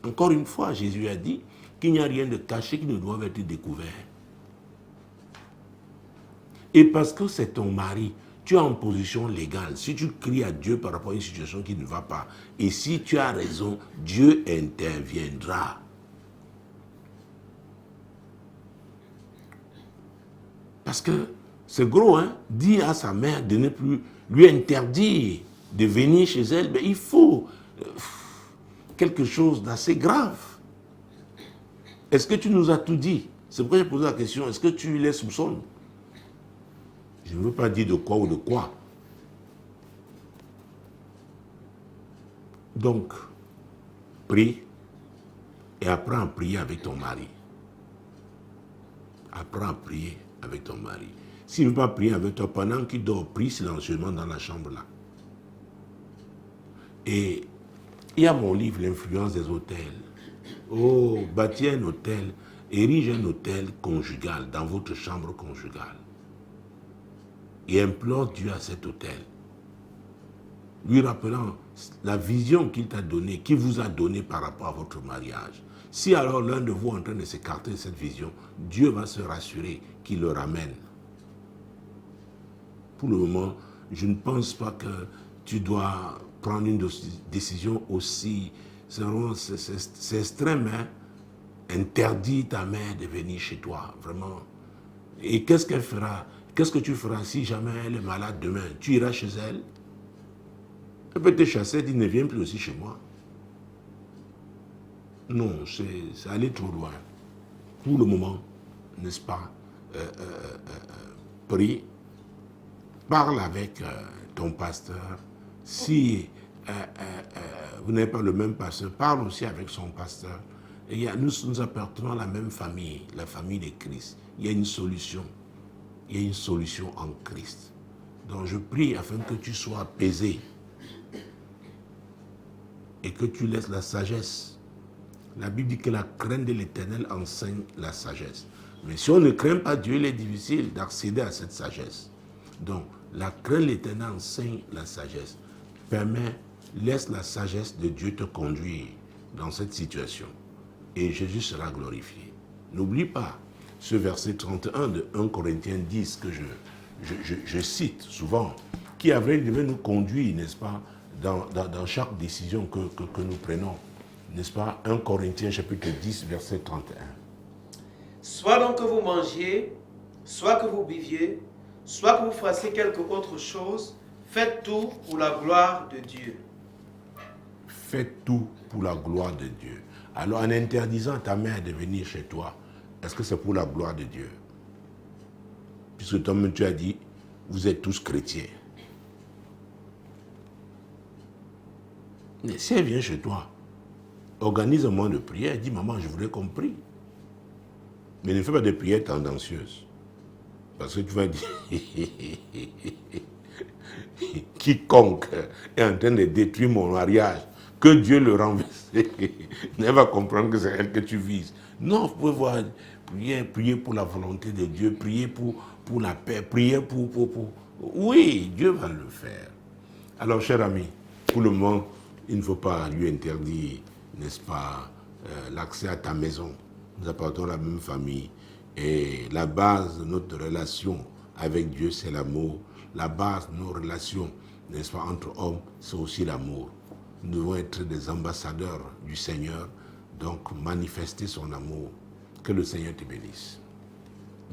[SPEAKER 1] Encore une fois, Jésus a dit qu'il n'y a rien de caché qui ne doit être découvert. Et parce que c'est ton mari, tu es en position légale. Si tu cries à Dieu par rapport à une situation qui ne va pas, et si tu as raison, Dieu interviendra. Parce que c'est gros, hein, dit à sa mère de ne plus lui interdire de venir chez elle, mais il faut quelque chose d'assez grave. Est-ce que tu nous as tout dit? C'est pourquoi j'ai posé la question, est-ce que tu les soupçonnes? Je ne veux pas dire de quoi ou de quoi. Donc, prie et apprends à prier avec ton mari. Apprends à prier avec ton mari. S'il ne veut pas prier avec toi, pendant qu'il dort, prie silencieusement dans la chambre là. Et il y a mon livre, L'influence des hôtels. Oh, bâtis un hôtel, érige un hôtel conjugal dans votre chambre conjugale. Et implore Dieu à cet hôtel. Lui rappelant la vision qu'il t'a donnée, qu'il vous a donnée par rapport à votre mariage. Si alors l'un de vous est en train de s'écarter de cette vision, Dieu va se rassurer qu'il le ramène. Pour le moment, je ne pense pas que tu dois prendre une décision aussi... C'est extrême, hein? Interdis ta mère de venir chez toi, vraiment. Et qu'est-ce qu'elle fera? Qu'est-ce que tu feras si jamais elle est malade demain? Tu iras chez elle? Elle peut te chasser, elle dit ne viens plus aussi chez moi. Non, c'est aller trop loin. Pour le moment, n'est-ce pas? Prie, parle avec ton pasteur. Si vous n'avez pas le même pasteur, parle aussi avec son pasteur. Et nous appartenons à la même famille, la famille de Christ. Il y a une solution. Il y a une solution en Christ. Donc je prie afin que tu sois apaisé et que tu laisses la sagesse. La Bible dit que la crainte de l'Éternel enseigne la sagesse. Mais si on ne craint pas Dieu, il est difficile d'accéder à cette sagesse. Donc, la crainte de l'Éternel enseigne la sagesse. Laisse la sagesse de Dieu te conduire dans cette situation. Et Jésus sera glorifié. N'oublie pas ce verset 31 de 1 Corinthiens 10 que je cite souvent, qui devait nous conduire, n'est-ce pas, dans chaque décision que nous prenons. N'est-ce pas? 1 Corinthiens chapitre 10, verset 31.
[SPEAKER 2] Soit donc que vous mangiez, soit que vous buviez, soit que vous fassiez quelque autre chose, faites tout pour la gloire de Dieu.
[SPEAKER 1] Faites tout pour la gloire de Dieu. Alors en interdisant à ta mère de venir chez toi, est-ce que c'est pour la gloire de Dieu? Puisque toi-même tu as dit, vous êtes tous chrétiens. Mais si elle vient chez toi, organise un moment de prière, dis maman, je voudrais qu'on prie. Mais ne fais pas de prières tendancieuses. Parce que tu vas dire, quiconque est en train de détruire mon mariage, que Dieu le renverse. Elle va comprendre que c'est elle que tu vises. Non, vous pouvez voir, prier pour la volonté de Dieu, prier pour la paix, prier pour... Oui, Dieu va le faire. Alors, cher ami, pour le moment, il ne faut pas lui interdire, n'est-ce pas, l'accès à ta maison. Nous appartenons à la même famille. Et la base de notre relation avec Dieu, c'est l'amour. La base de nos relations, n'est-ce pas, entre hommes, c'est aussi l'amour. Nous devons être des ambassadeurs du Seigneur, donc manifester son amour. Que le Seigneur te bénisse.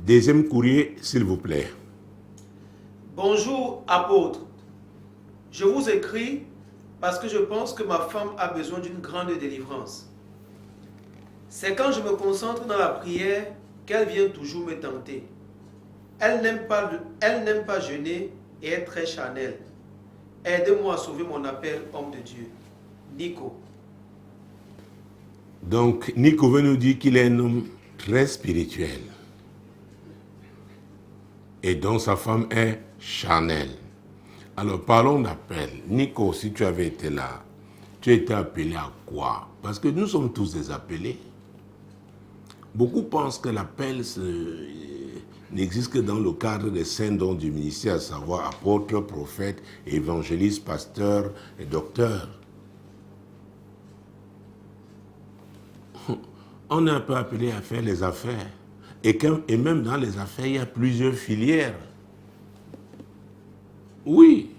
[SPEAKER 1] Deuxième courrier, s'il vous plaît.
[SPEAKER 2] Bonjour, apôtre. Je vous écris parce que je pense que ma femme a besoin d'une grande délivrance. C'est quand je me concentre dans la prière qu'elle vient toujours me tenter. Elle n'aime pas jeûner et est très charnelle. Aidez-moi à sauver mon appel, homme de Dieu. Nico.
[SPEAKER 1] Donc, Nico veut nous dire qu'il est un homme très spirituel. Et dont sa femme est charnelle. Alors, parlons d'appel. Nico, si tu avais été là, tu as été appelé à quoi? Parce que nous sommes tous des appelés. Beaucoup pensent que l'appel, n'existe que dans le cadre des saints dons du ministère, à savoir apôtres, prophètes, évangélistes, pasteurs et docteurs. On est un peu appelé à faire les affaires. Et même dans les affaires, il y a plusieurs filières. Oui.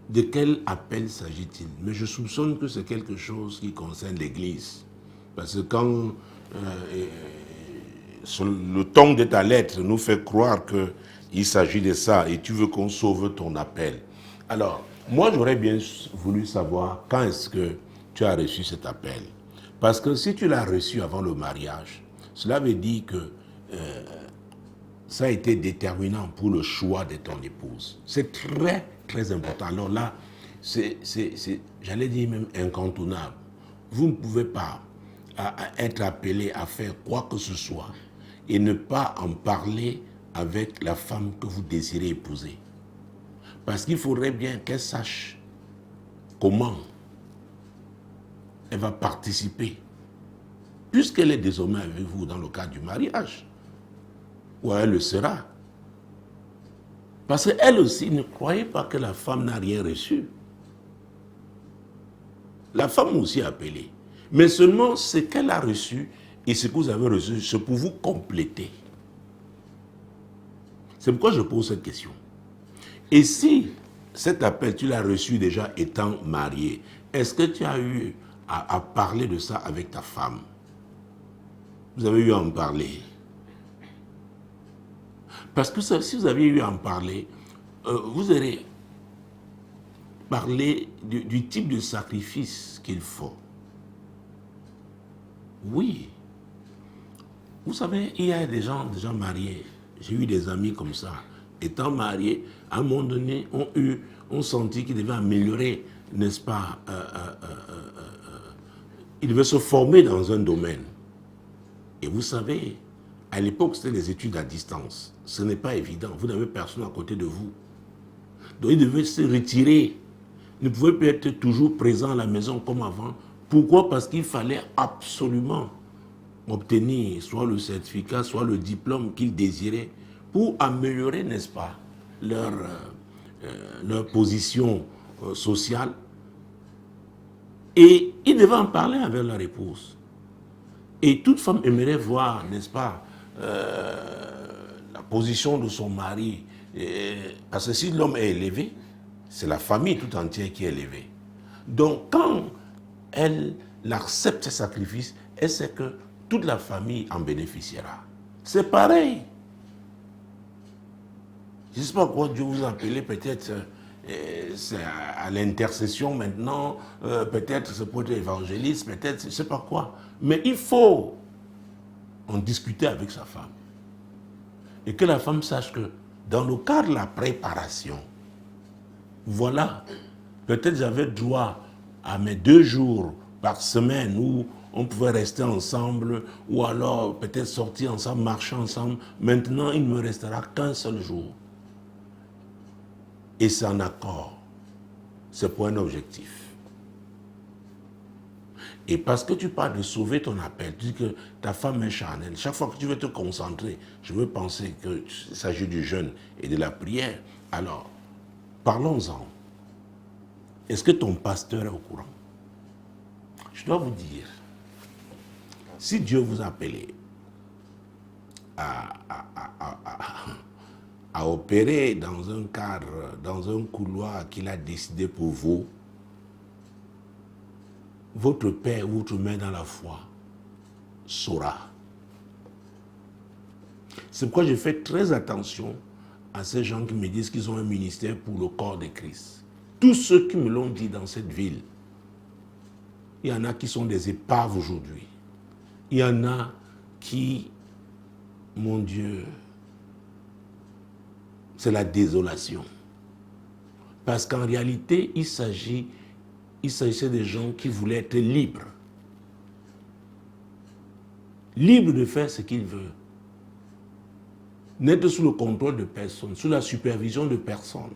[SPEAKER 1] De quel appel s'agit-il? Mais je soupçonne que c'est quelque chose qui concerne l'Église. Parce que quand le ton de ta lettre nous fait croire qu'il s'agit de ça et tu veux qu'on sauve ton appel. Alors, moi j'aurais bien voulu savoir quand est-ce que tu as reçu cet appel. Parce que si tu l'as reçu avant le mariage, cela veut dire que ça a été déterminant pour le choix de ton épouse. C'est très, très important. Alors là, j'allais dire même incontournable. Vous ne pouvez pas être appelé à faire quoi que ce soit et ne pas en parler avec la femme que vous désirez épouser. Parce qu'il faudrait bien qu'elle sache comment elle va participer, puisqu'elle est désormais avec vous dans le cadre du mariage. Ou elle le sera. Parce qu'elle aussi, ne croyez pas que la femme n'a rien reçu. La femme aussi est appelée. Mais seulement ce qu'elle a reçu et ce que vous avez reçu, c'est pour vous compléter. C'est pourquoi je pose cette question. Et si cet appel, tu l'as reçu déjà étant marié, est-ce que tu as eu à parler de ça avec ta femme? Vous avez eu à en parler? Parce que si vous avez eu à en parler, vous aurez parlé du type de sacrifice qu'il faut. Oui. Vous savez, il y a des gens déjà mariés. J'ai eu des amis comme ça. Étant mariés, à un moment donné, ont senti qu'ils devaient améliorer, n'est-ce pas, ils devaient se former dans un domaine. Et vous savez, à l'époque, c'était les études à distance. Ce n'est pas évident. Vous n'avez personne à côté de vous. Donc, ils devaient se retirer. Ils ne pouvaient plus être toujours présents à la maison comme avant. Pourquoi? Parce qu'il fallait absolument obtenir soit le certificat, soit le diplôme qu'ils désiraient pour améliorer, n'est-ce pas, leur position sociale. Et ils devaient en parler avec leur épouse. Et toute femme aimerait voir, n'est-ce pas, la position de son mari. Parce que si l'homme est élevé, c'est la famille tout entière qui est élevée. Donc, quand elle accepte ce sacrifice, elle sait que toute la famille en bénéficiera. C'est pareil. Je ne sais pas pourquoi Dieu vous a appelé, peut-être c'est à l'intercession maintenant, peut-être c'est pour être évangéliste, peut-être je ne sais pas quoi. Mais il faut en discuter avec sa femme. Et que la femme sache que dans le cadre de la préparation, voilà, peut-être j'avais droit à mes 2 jours par semaine où on pouvait rester ensemble, ou alors peut-être sortir ensemble, marcher ensemble. Maintenant, il ne me restera qu'un seul jour. Et c'est en accord. C'est pour un objectif. Et parce que tu parles de sauver ton appel, tu dis que ta femme est charnelle. Chaque fois que tu veux te concentrer, je veux penser qu'il s'agit du jeûne et de la prière. Alors, parlons-en. Est-ce que ton pasteur est au courant? Je dois vous dire, si Dieu vous a appelé à opérer dans un cadre, dans un couloir qu'il a décidé pour vous, votre Père, votre Mère dans la foi, saura. C'est pourquoi je fais très attention à ces gens qui me disent qu'ils ont un ministère pour le corps de Christ. Tous ceux qui me l'ont dit dans cette ville, il y en a qui sont des épaves aujourd'hui. Il y en a qui, mon Dieu, c'est la désolation. Parce qu'en réalité, il s'agissait des gens qui voulaient être libres. Libres de faire ce qu'ils veulent. N'être sous le contrôle de personne, sous la supervision de personne.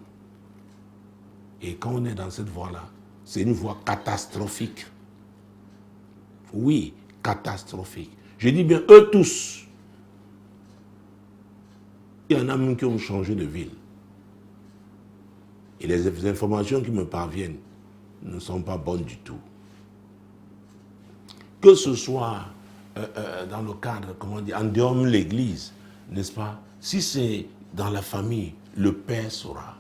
[SPEAKER 1] Et quand on est dans cette voie-là, c'est une voie catastrophique. Oui, catastrophique. Je dis bien eux tous. Il y en a même qui ont changé de ville. Et les informations qui me parviennent ne sont pas bonnes du tout. Que ce soit dans le cadre, comment dire, en dehors de l'église, n'est-ce pas? Si c'est dans la famille, le père saura.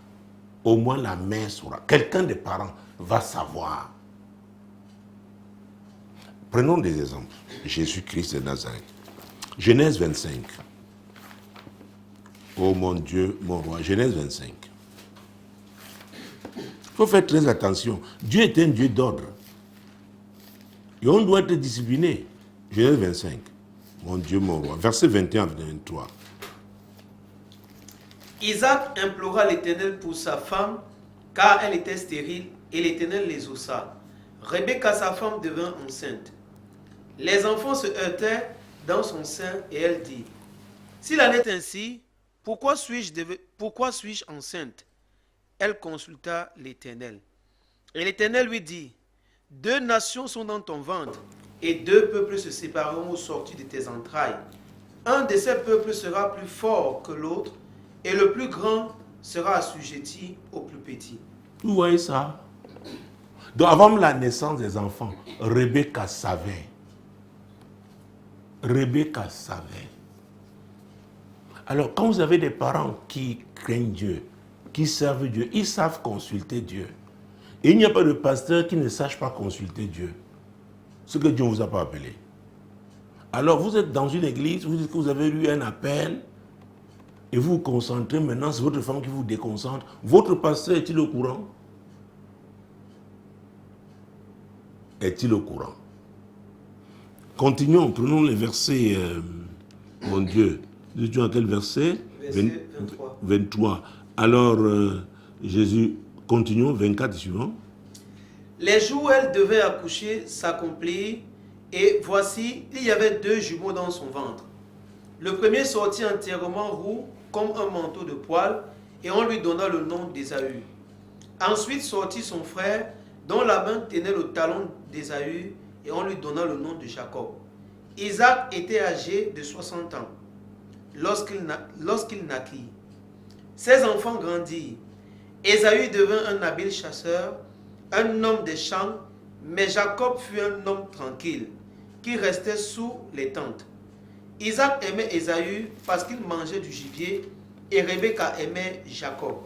[SPEAKER 1] Au moins la mère saura. Quelqu'un des parents va savoir. Prenons des exemples. Jésus-Christ de Nazareth. Genèse 25. Oh mon Dieu, mon roi. Genèse 25. Il faut faire très attention. Dieu est un Dieu d'ordre. Et on doit être discipliné. Genèse 25. Mon Dieu, mon roi. Verset 21 à 23.
[SPEAKER 2] Isaac implora l'Éternel pour sa femme, car elle était stérile, et l'Éternel les exauça. Rebecca, sa femme, devint enceinte. Les enfants se heurtaient dans son sein, et elle dit, s'il en est ainsi, pourquoi suis-je enceinte? Elle consulta l'Éternel. Et l'Éternel lui dit, 2 nations sont dans ton ventre, et 2 peuples se sépareront au sortir de tes entrailles. Un de ces peuples sera plus fort que l'autre, et le plus grand sera assujetti au plus petit.
[SPEAKER 1] Vous voyez ça? Donc avant la naissance des enfants, Rebecca savait. Rebecca savait. Alors quand vous avez des parents qui craignent Dieu, qui servent Dieu, ils savent consulter Dieu. Et il n'y a pas de pasteur qui ne sache pas consulter Dieu. Ce que Dieu ne vous a pas appelé. Alors vous êtes dans une église, vous dites que vous avez eu un appel, et vous vous concentrez maintenant, c'est votre femme qui vous déconcentre. Votre pasteur est-il au courant? Est-il au courant? Continuons, prenons les versets, mon Dieu. Tu as quel verset?
[SPEAKER 2] Verset 23.
[SPEAKER 1] 23. Alors, Jésus, continuons, 24 et suivant.
[SPEAKER 2] Les jours où elle devait accoucher s'accomplirent, et voici, il y avait 2 jumeaux dans son ventre. Le premier sortit entièrement roux, comme un manteau de poil, et on lui donna le nom d'Ésaü. Ensuite sortit son frère, dont la main tenait le talon d'Ésaü, et on lui donna le nom de Jacob. Isaac était âgé de 60 ans lorsqu'il naquit. Ses enfants grandirent. Ésaü devint un habile chasseur, un homme des champs, mais Jacob fut un homme tranquille, qui restait sous les tentes. Isaac aimait Ésaü parce qu'il mangeait du gibier, et Rebecca aimait Jacob.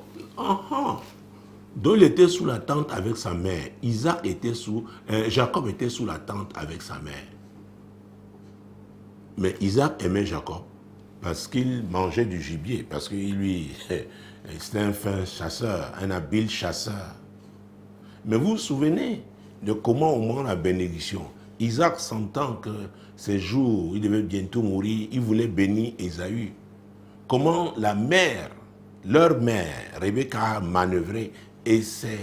[SPEAKER 1] Donc il était sous la tente avec sa mère. Jacob était sous la tente avec sa mère. Mais Isaac aimait Jacob parce qu'il mangeait du gibier, parce que lui, c'était un fin chasseur, un habile chasseur. Mais vous vous souvenez de comment, au moment de la bénédiction, Isaac, sentant que ces jours, il devait bientôt mourir, il voulait bénir Ésaü. Comment la mère, leur mère, Rebecca, a manœuvré, et c'est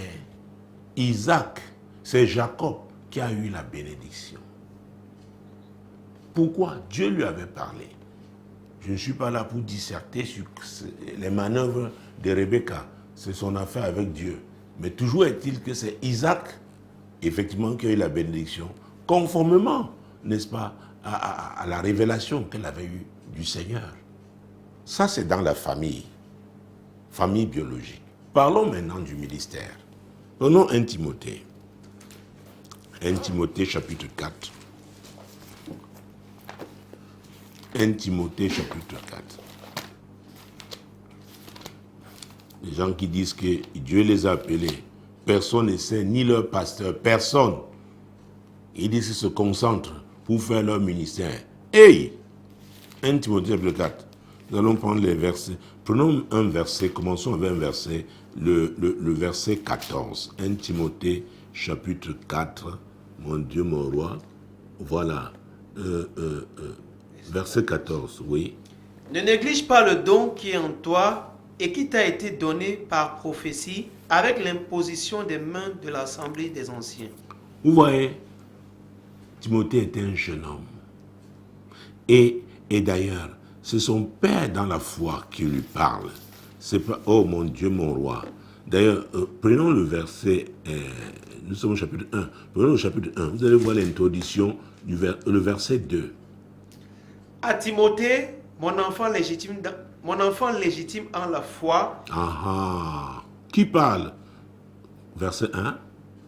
[SPEAKER 1] Isaac, c'est Jacob qui a eu la bénédiction. Pourquoi? Dieu lui avait parlé. Je ne suis pas là pour disserter sur les manœuvres de Rebecca. C'est son affaire avec Dieu. Mais toujours est-il que c'est Isaac, effectivement, qui a eu la bénédiction, conformément, n'est-ce pas, à la révélation qu'elle avait eue du Seigneur. Ça, c'est dans la famille biologique. Parlons maintenant du ministère. Prenons 1 Timothée. 1 Timothée chapitre 4. 1 Timothée chapitre 4. Les gens qui disent que Dieu les a appelés, personne ne sait, ni leur pasteur, personne. Ils disent qu'ils se concentrent pour faire leur ministère. Hey! 1 Timothée chapitre 4. Nous allons prendre les versets. Prenons un verset, commençons avec un verset, le verset 14. 1 Timothée chapitre 4. Mon Dieu, mon roi. Voilà. Verset 14, oui.
[SPEAKER 2] Ne néglige pas le don qui est en toi et qui t'a été donné par prophétie avec l'imposition des mains de l'assemblée des anciens.
[SPEAKER 1] Vous voyez, Timothée était un jeune homme. Et d'ailleurs, c'est son père dans la foi qui lui parle. C'est pas, oh mon Dieu, mon roi. D'ailleurs, prenons le verset, nous sommes au chapitre 1. Prenons le chapitre 1. Vous allez voir l'introduction, le verset 2.
[SPEAKER 2] À Timothée, mon enfant légitime mon enfant légitime en la foi.
[SPEAKER 1] Qui parle? Verset 1.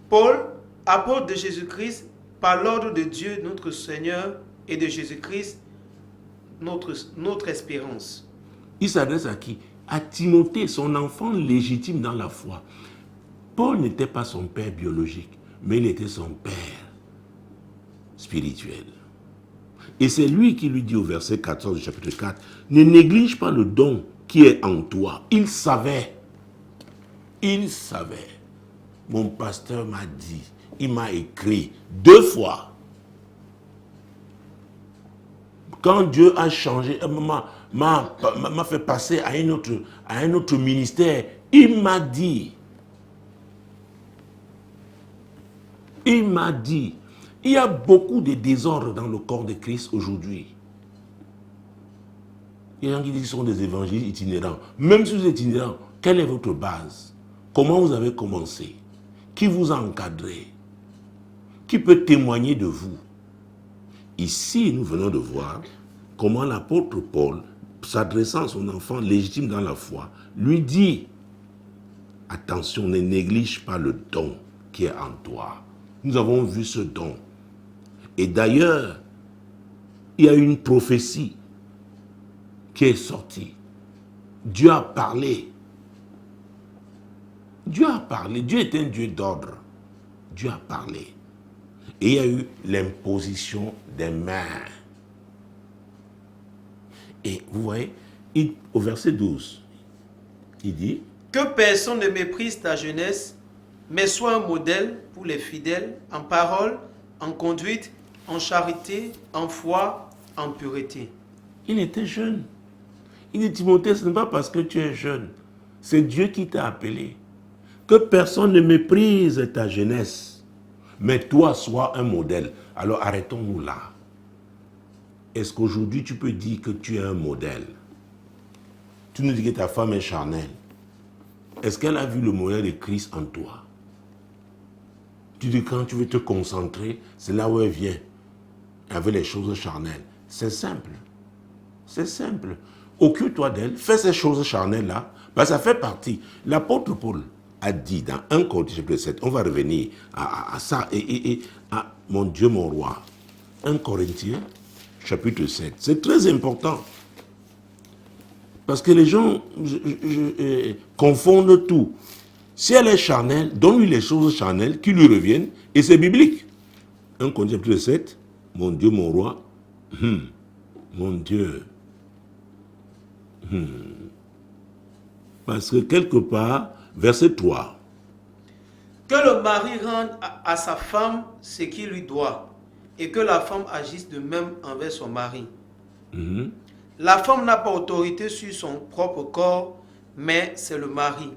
[SPEAKER 2] Paul, apôtre de Jésus-Christ, par l'ordre de Dieu notre Seigneur et de Jésus-Christ, notre espérance.
[SPEAKER 1] Il s'adresse à qui? À Timothée, son enfant légitime dans la foi. Paul n'était pas son père biologique, mais il était son père spirituel. Et c'est lui qui lui dit au verset 14 du chapitre 4, « Ne néglige pas le don qui est en toi. » Il savait. Mon pasteur m'a dit, il m'a écrit 2 fois. Quand Dieu a changé, m'a fait passer à un autre ministère, il m'a dit, il y a beaucoup de désordre dans le corps de Christ aujourd'hui. Il y a des gens qui disent qu'ils sont des évangiles itinérants. Même si vous êtes itinérants, quelle est votre base? Comment vous avez commencé? Qui vous a encadré? Qui peut témoigner de vous? Ici, nous venons de voir comment l'apôtre Paul, s'adressant à son enfant légitime dans la foi, lui dit, attention, ne néglige pas le don qui est en toi. Nous avons vu ce don. Et d'ailleurs, il y a une prophétie qui est sortie. Dieu a parlé. Dieu est un Dieu d'ordre. Dieu a parlé. Et il y a eu l'imposition des mains. Et vous voyez, au verset 12, il dit,
[SPEAKER 2] que personne ne méprise ta jeunesse, mais sois un modèle pour les fidèles en parole, en conduite, en charité, en foi, en pureté.
[SPEAKER 1] Il était jeune. Il dit, Timothée, ce n'est pas parce que tu es jeune. C'est Dieu qui t'a appelé. Que personne ne méprise ta jeunesse. Mais toi, sois un modèle. Alors arrêtons-nous là. Est-ce qu'aujourd'hui, tu peux dire que tu es un modèle? Tu nous dis que ta femme est charnelle. Est-ce qu'elle a vu le modèle de Christ en toi? Tu dis quand tu veux te concentrer, c'est là où elle vient. Avec les choses charnelles. C'est simple. C'est simple. Occupe-toi d'elle, fais ces choses charnelles-là, parce que ça fait partie. L'apôtre Paul a dit dans 1 Corinthiens chapitre 7, on va revenir à ça, et à mon Dieu, mon roi. 1 Corinthiens chapitre 7. C'est très important. Parce que les gens confondent tout. Si elle est charnelle, donne-lui les choses charnelles qui lui reviennent, et c'est biblique. 1 Corinthiens chapitre 7, mon Dieu, mon roi, mon Dieu. Parce que quelque part, verset 3.
[SPEAKER 2] Que le mari rende à sa femme ce qu'il lui doit, et que la femme agisse de même envers son mari. La femme n'a pas autorité sur son propre corps, mais c'est le mari.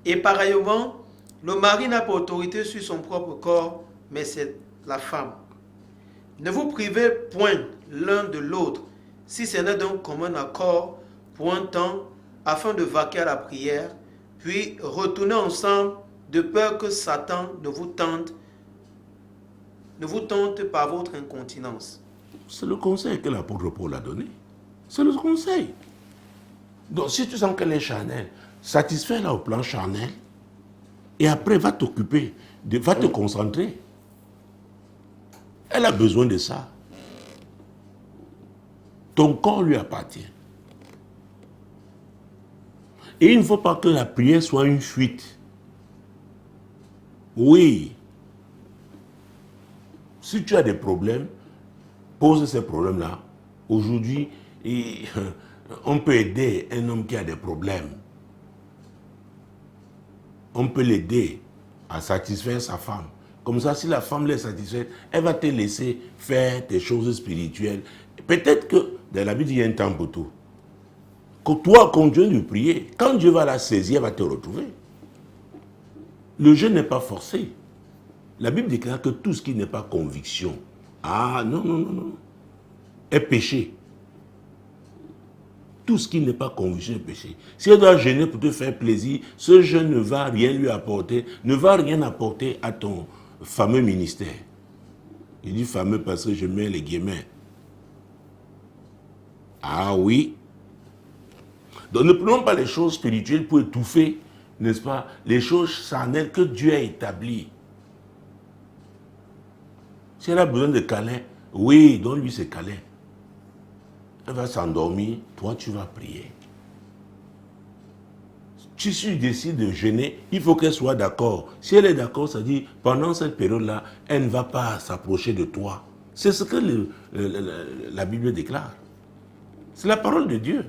[SPEAKER 2] Et pareillement, le mari n'a pas autorité sur son propre corps, mais c'est la femme. Ne vous privez point l'un de l'autre, si ce n'est d'un commun accord, pour un temps, afin de vaquer à la prière, puis retournez ensemble, de peur que Satan ne vous tente par votre incontinence.
[SPEAKER 1] C'est le conseil que l'apôtre Paul a donné. C'est le conseil. Donc, si tu sens qu'elle est charnelle, satisfais-la au plan charnel, et après, va t'occuper, va te concentrer. Elle a besoin de ça. Ton corps lui appartient. Et il ne faut pas que la prière soit une fuite. Oui. Si tu as des problèmes, pose ces problèmes-là. Aujourd'hui, on peut aider un homme qui a des problèmes. On peut l'aider à satisfaire sa femme. Comme ça, si la femme l'est satisfaite, elle va te laisser faire tes choses spirituelles. Peut-être que dans la Bible, il y a un temps pour tout. Que toi, continue de prier. Quand Dieu va la saisir, elle va te retrouver. Le jeûne n'est pas forcé. La Bible déclare que tout ce qui n'est pas conviction, non, est péché. Tout ce qui n'est pas conviction est péché. Si elle doit jeûner pour te faire plaisir, ce jeûne ne va rien lui apporter, ne va rien apporter à ton fameux ministère. Il dit fameux parce que je mets les guillemets. Ah oui. Donc ne prenons pas les choses spirituelles pour étouffer, n'est-ce pas, les choses charnelles que Dieu a établies. Si elle a besoin de câlin, oui, donne-lui ses câlins. Elle va s'endormir, toi tu vas prier. Si tu décides de jeûner, il faut qu'elle soit d'accord. Si elle est d'accord, ça dit, pendant cette période-là, elle ne va pas s'approcher de toi. C'est ce que la Bible déclare. C'est la parole de Dieu.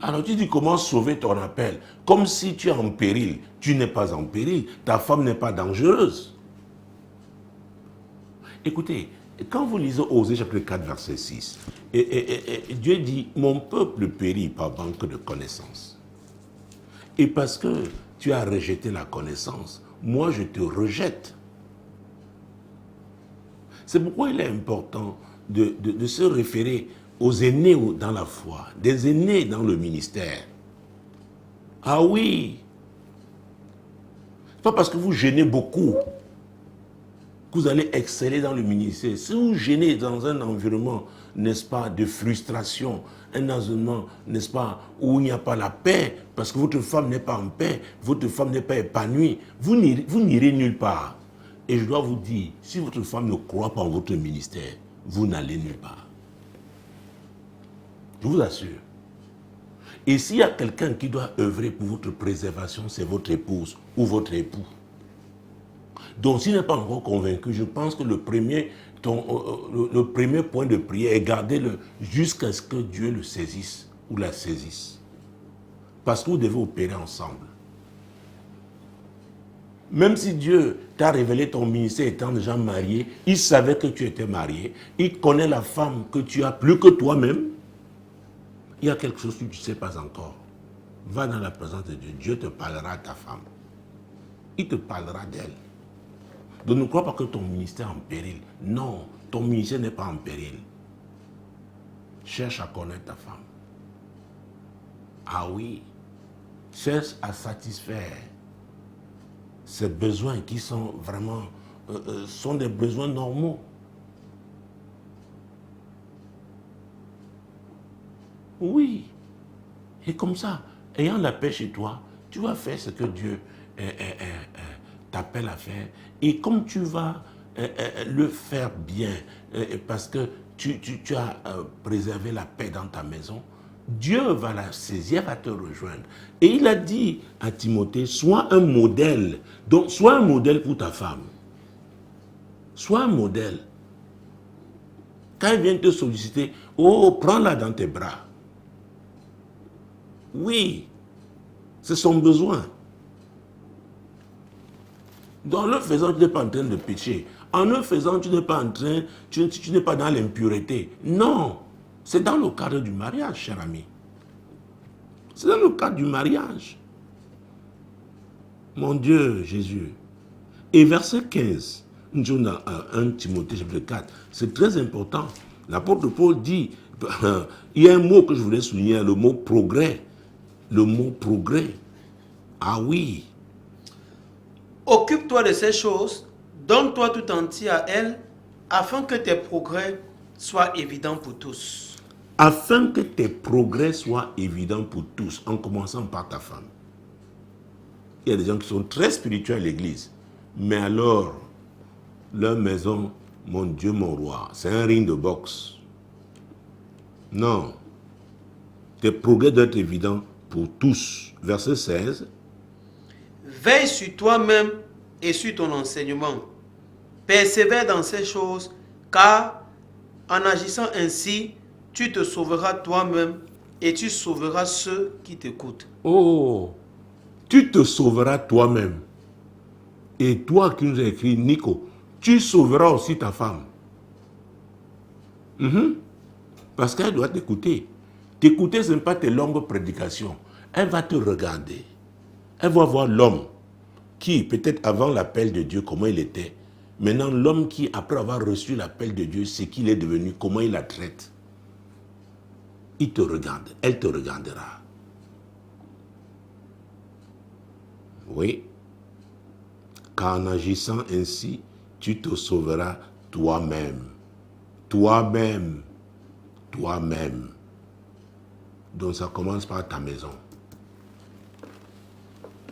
[SPEAKER 1] Alors tu dis comment sauver ton appel? Comme si tu es en péril. Tu n'es pas en péril. Ta femme n'est pas dangereuse. Écoutez, quand vous lisez Osée chapitre 4, verset 6, et Dieu dit, mon peuple périt par manque de connaissance. Et parce que tu as rejeté la connaissance, moi je te rejette. C'est pourquoi il est important de se référer aux aînés dans la foi, des aînés dans le ministère. Ah oui, c'est pas parce que vous gênez beaucoup que vous allez exceller dans le ministère. Si vous gênez dans un environnement, n'est-ce pas, de frustration, un environnement, n'est-ce pas, où il n'y a pas la paix, parce que votre femme n'est pas en paix, votre femme n'est pas épanouie, vous n'irez nulle part. Et je dois vous dire, si votre femme ne croit pas en votre ministère, vous n'allez nulle part. Je vous assure. Et s'il y a quelqu'un qui doit œuvrer pour votre préservation, c'est votre épouse ou votre époux. Donc s'il n'est pas encore convaincu, je pense que le premier point de prière est garder-le jusqu'à ce que Dieu le saisisse ou la saisisse. Parce que vous devez opérer ensemble. Même si Dieu t'a révélé ton ministère étant déjà marié, il savait que tu étais marié, il connaît la femme que tu as plus que toi-même. Il y a quelque chose que tu ne sais pas encore. Va dans la présence de Dieu, Dieu te parlera à ta femme. Il te parlera d'elle. Donc ne crois pas que ton ministère est en péril. Non, ton ministère n'est pas en péril. Cherche à connaître ta femme. Ah oui, cherche à satisfaire ces besoins qui sont vraiment, sont des besoins normaux. Oui. Et comme ça, ayant la paix chez toi, tu vas faire ce que Dieu t'appelle à faire. Et comme tu vas le faire bien, parce que tu as préservé la paix dans ta maison, Dieu va la saisir, va te rejoindre. Et il a dit à Timothée, sois un modèle. Donc, sois un modèle pour ta femme. Sois un modèle. Quand elle vient te solliciter, oh, prends-la dans tes bras. Oui, c'est son besoin. Donc, en le faisant, tu n'es pas en train de pécher. En le faisant, tu n'es pas en train, tu n'es pas dans l'impureté. Non, c'est dans le cadre du mariage, cher ami. C'est dans le cadre du mariage. Mon Dieu, Jésus. Et verset 15, nous sommes dans 1 Timothée chapitre 4, c'est très important. L'apôtre Paul dit, il y a un mot que je voulais souligner, le mot progrès. Le mot progrès. Ah oui.
[SPEAKER 2] Occupe-toi de ces choses, donne-toi tout entier à elles, afin que tes progrès soient évidents pour tous.
[SPEAKER 1] Afin que tes progrès soient évidents pour tous, en commençant par ta femme. Il y a des gens qui sont très spirituels à l'église, mais alors, leur maison, mon Dieu, mon roi, c'est un ring de boxe. Non. Tes progrès doivent être évidents pour tous. Verset 16.
[SPEAKER 2] Veille sur toi-même et sur ton enseignement. Persévère dans ces choses, car en agissant ainsi, tu te sauveras toi-même et tu sauveras ceux qui t'écoutent.
[SPEAKER 1] Oh, tu te sauveras toi-même. Et toi qui nous as écrit, Nico, tu sauveras aussi ta femme. Parce qu'elle doit t'écouter. T'écouter, ce n'est pas tes longues prédications. Elle va te regarder. Elle va voir l'homme qui, peut-être avant l'appel de Dieu, comment il était. Maintenant, l'homme qui, après avoir reçu l'appel de Dieu, c'est qu'il est devenu, comment il la traite. Il te regarde, elle te regardera. Oui. Car en agissant ainsi, tu te sauveras toi-même. Toi-même. Toi-même. Donc ça commence par ta maison.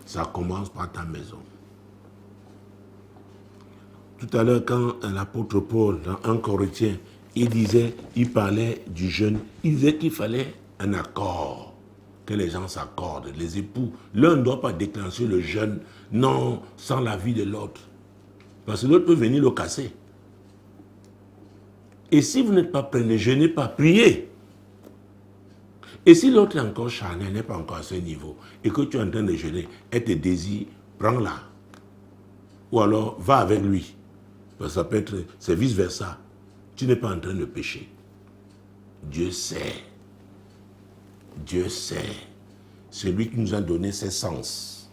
[SPEAKER 1] Ça commence par ta maison. Tout à l'heure, quand l'apôtre Paul, dans 1 Corinthiens, il parlait du jeûne, il disait qu'il fallait un accord, que les gens s'accordent, les époux. L'un ne doit pas déclencher le jeûne, non, sans l'avis de l'autre. Parce que l'autre peut venir le casser. Et si vous n'êtes pas prêt, ne jeûnez pas, priez. Et si l'autre est encore charnel, n'est pas encore à ce niveau, et que tu es en train de jeûner, et te désire, prends-la. Ou alors, va avec lui. Parce que ça peut être, c'est vice-versa. Tu n'es pas en train de pécher. Dieu sait. Dieu sait. C'est lui qui nous a donné ces sens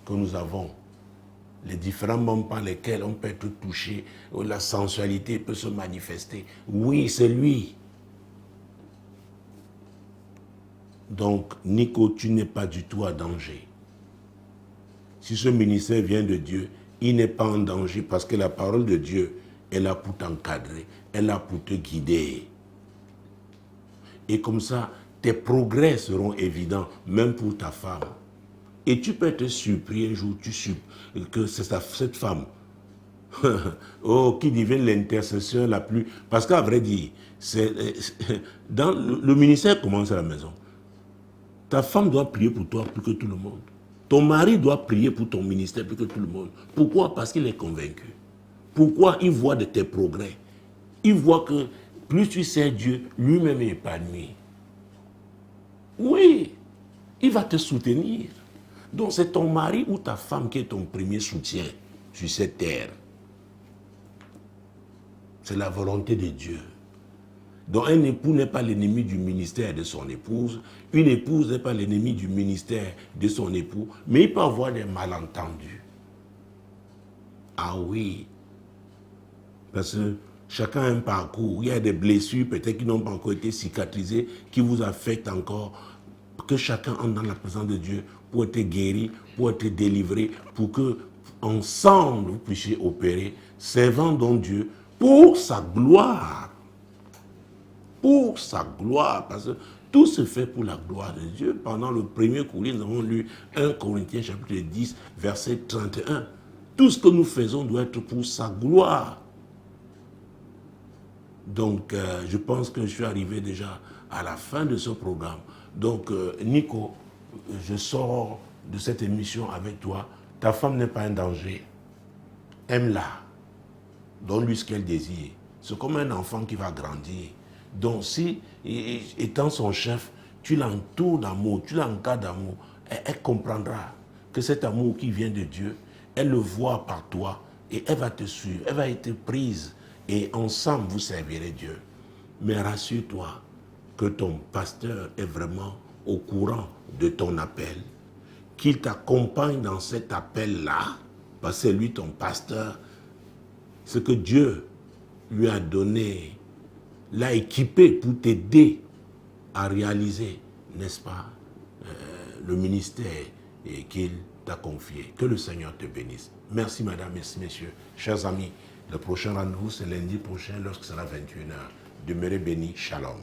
[SPEAKER 1] que nous avons. Les différents membres par lesquels on peut être touché, où la sensualité peut se manifester. Oui, c'est lui. Donc, Nico, tu n'es pas du tout à danger. Si ce ministère vient de Dieu, il n'est pas en danger parce que la parole de Dieu est là pour t'encadrer, elle est là pour te guider. Et comme ça, tes progrès seront évidents, même pour ta femme. Et tu peux être surpris un jour, que c'est cette femme qui devient l'intercesseur la plus... Parce qu'à vrai dire, dans le ministère commence à la maison. Ta femme doit prier pour toi plus que tout le monde. Ton mari doit prier pour ton ministère plus que tout le monde. Pourquoi? Parce qu'il est convaincu. Pourquoi? Il voit de tes progrès. Il voit que plus tu sais Dieu, lui-même est épanoui. Oui, il va te soutenir. Donc c'est ton mari ou ta femme qui est ton premier soutien sur cette terre. C'est la volonté de Dieu. Donc un époux n'est pas l'ennemi du ministère de son épouse, une épouse n'est pas l'ennemi du ministère de son époux, mais il peut avoir des malentendus. Ah oui, parce que chacun a un parcours, il y a des blessures peut-être qui n'ont pas encore été cicatrisées, qui vous affectent encore, que chacun entre dans la présence de Dieu pour être guéri, pour être délivré, pour que ensemble vous puissiez opérer, servant donc Dieu pour sa gloire. Pour sa gloire, parce que tout se fait pour la gloire de Dieu. Pendant le premier courrier, nous avons lu 1 Corinthiens chapitre 10, verset 31. Tout ce que nous faisons doit être pour sa gloire. Donc, je pense que je suis arrivé déjà à la fin de ce programme. Donc, Nico, je sors de cette émission avec toi. Ta femme n'est pas un danger. Aime-la. Donne-lui ce qu'elle désire. C'est comme un enfant qui va grandir. Donc si, étant son chef, tu l'entoures d'amour, tu l'encadres d'amour, elle comprendra que cet amour qui vient de Dieu, elle le voit par toi et elle va te suivre, elle va être prise et ensemble vous servirez Dieu. Mais rassure-toi que ton pasteur est vraiment au courant de ton appel, qu'il t'accompagne dans cet appel-là, parce que c'est lui ton pasteur, ce que Dieu lui a donné, l'a équipé pour t'aider à réaliser, n'est-ce pas, le ministère qu'il t'a confié. Que le Seigneur te bénisse. Merci madame, merci messieurs. Chers amis, le prochain rendez-vous c'est lundi prochain lorsque ce sera 21h. Demeurez bénis. Shalom.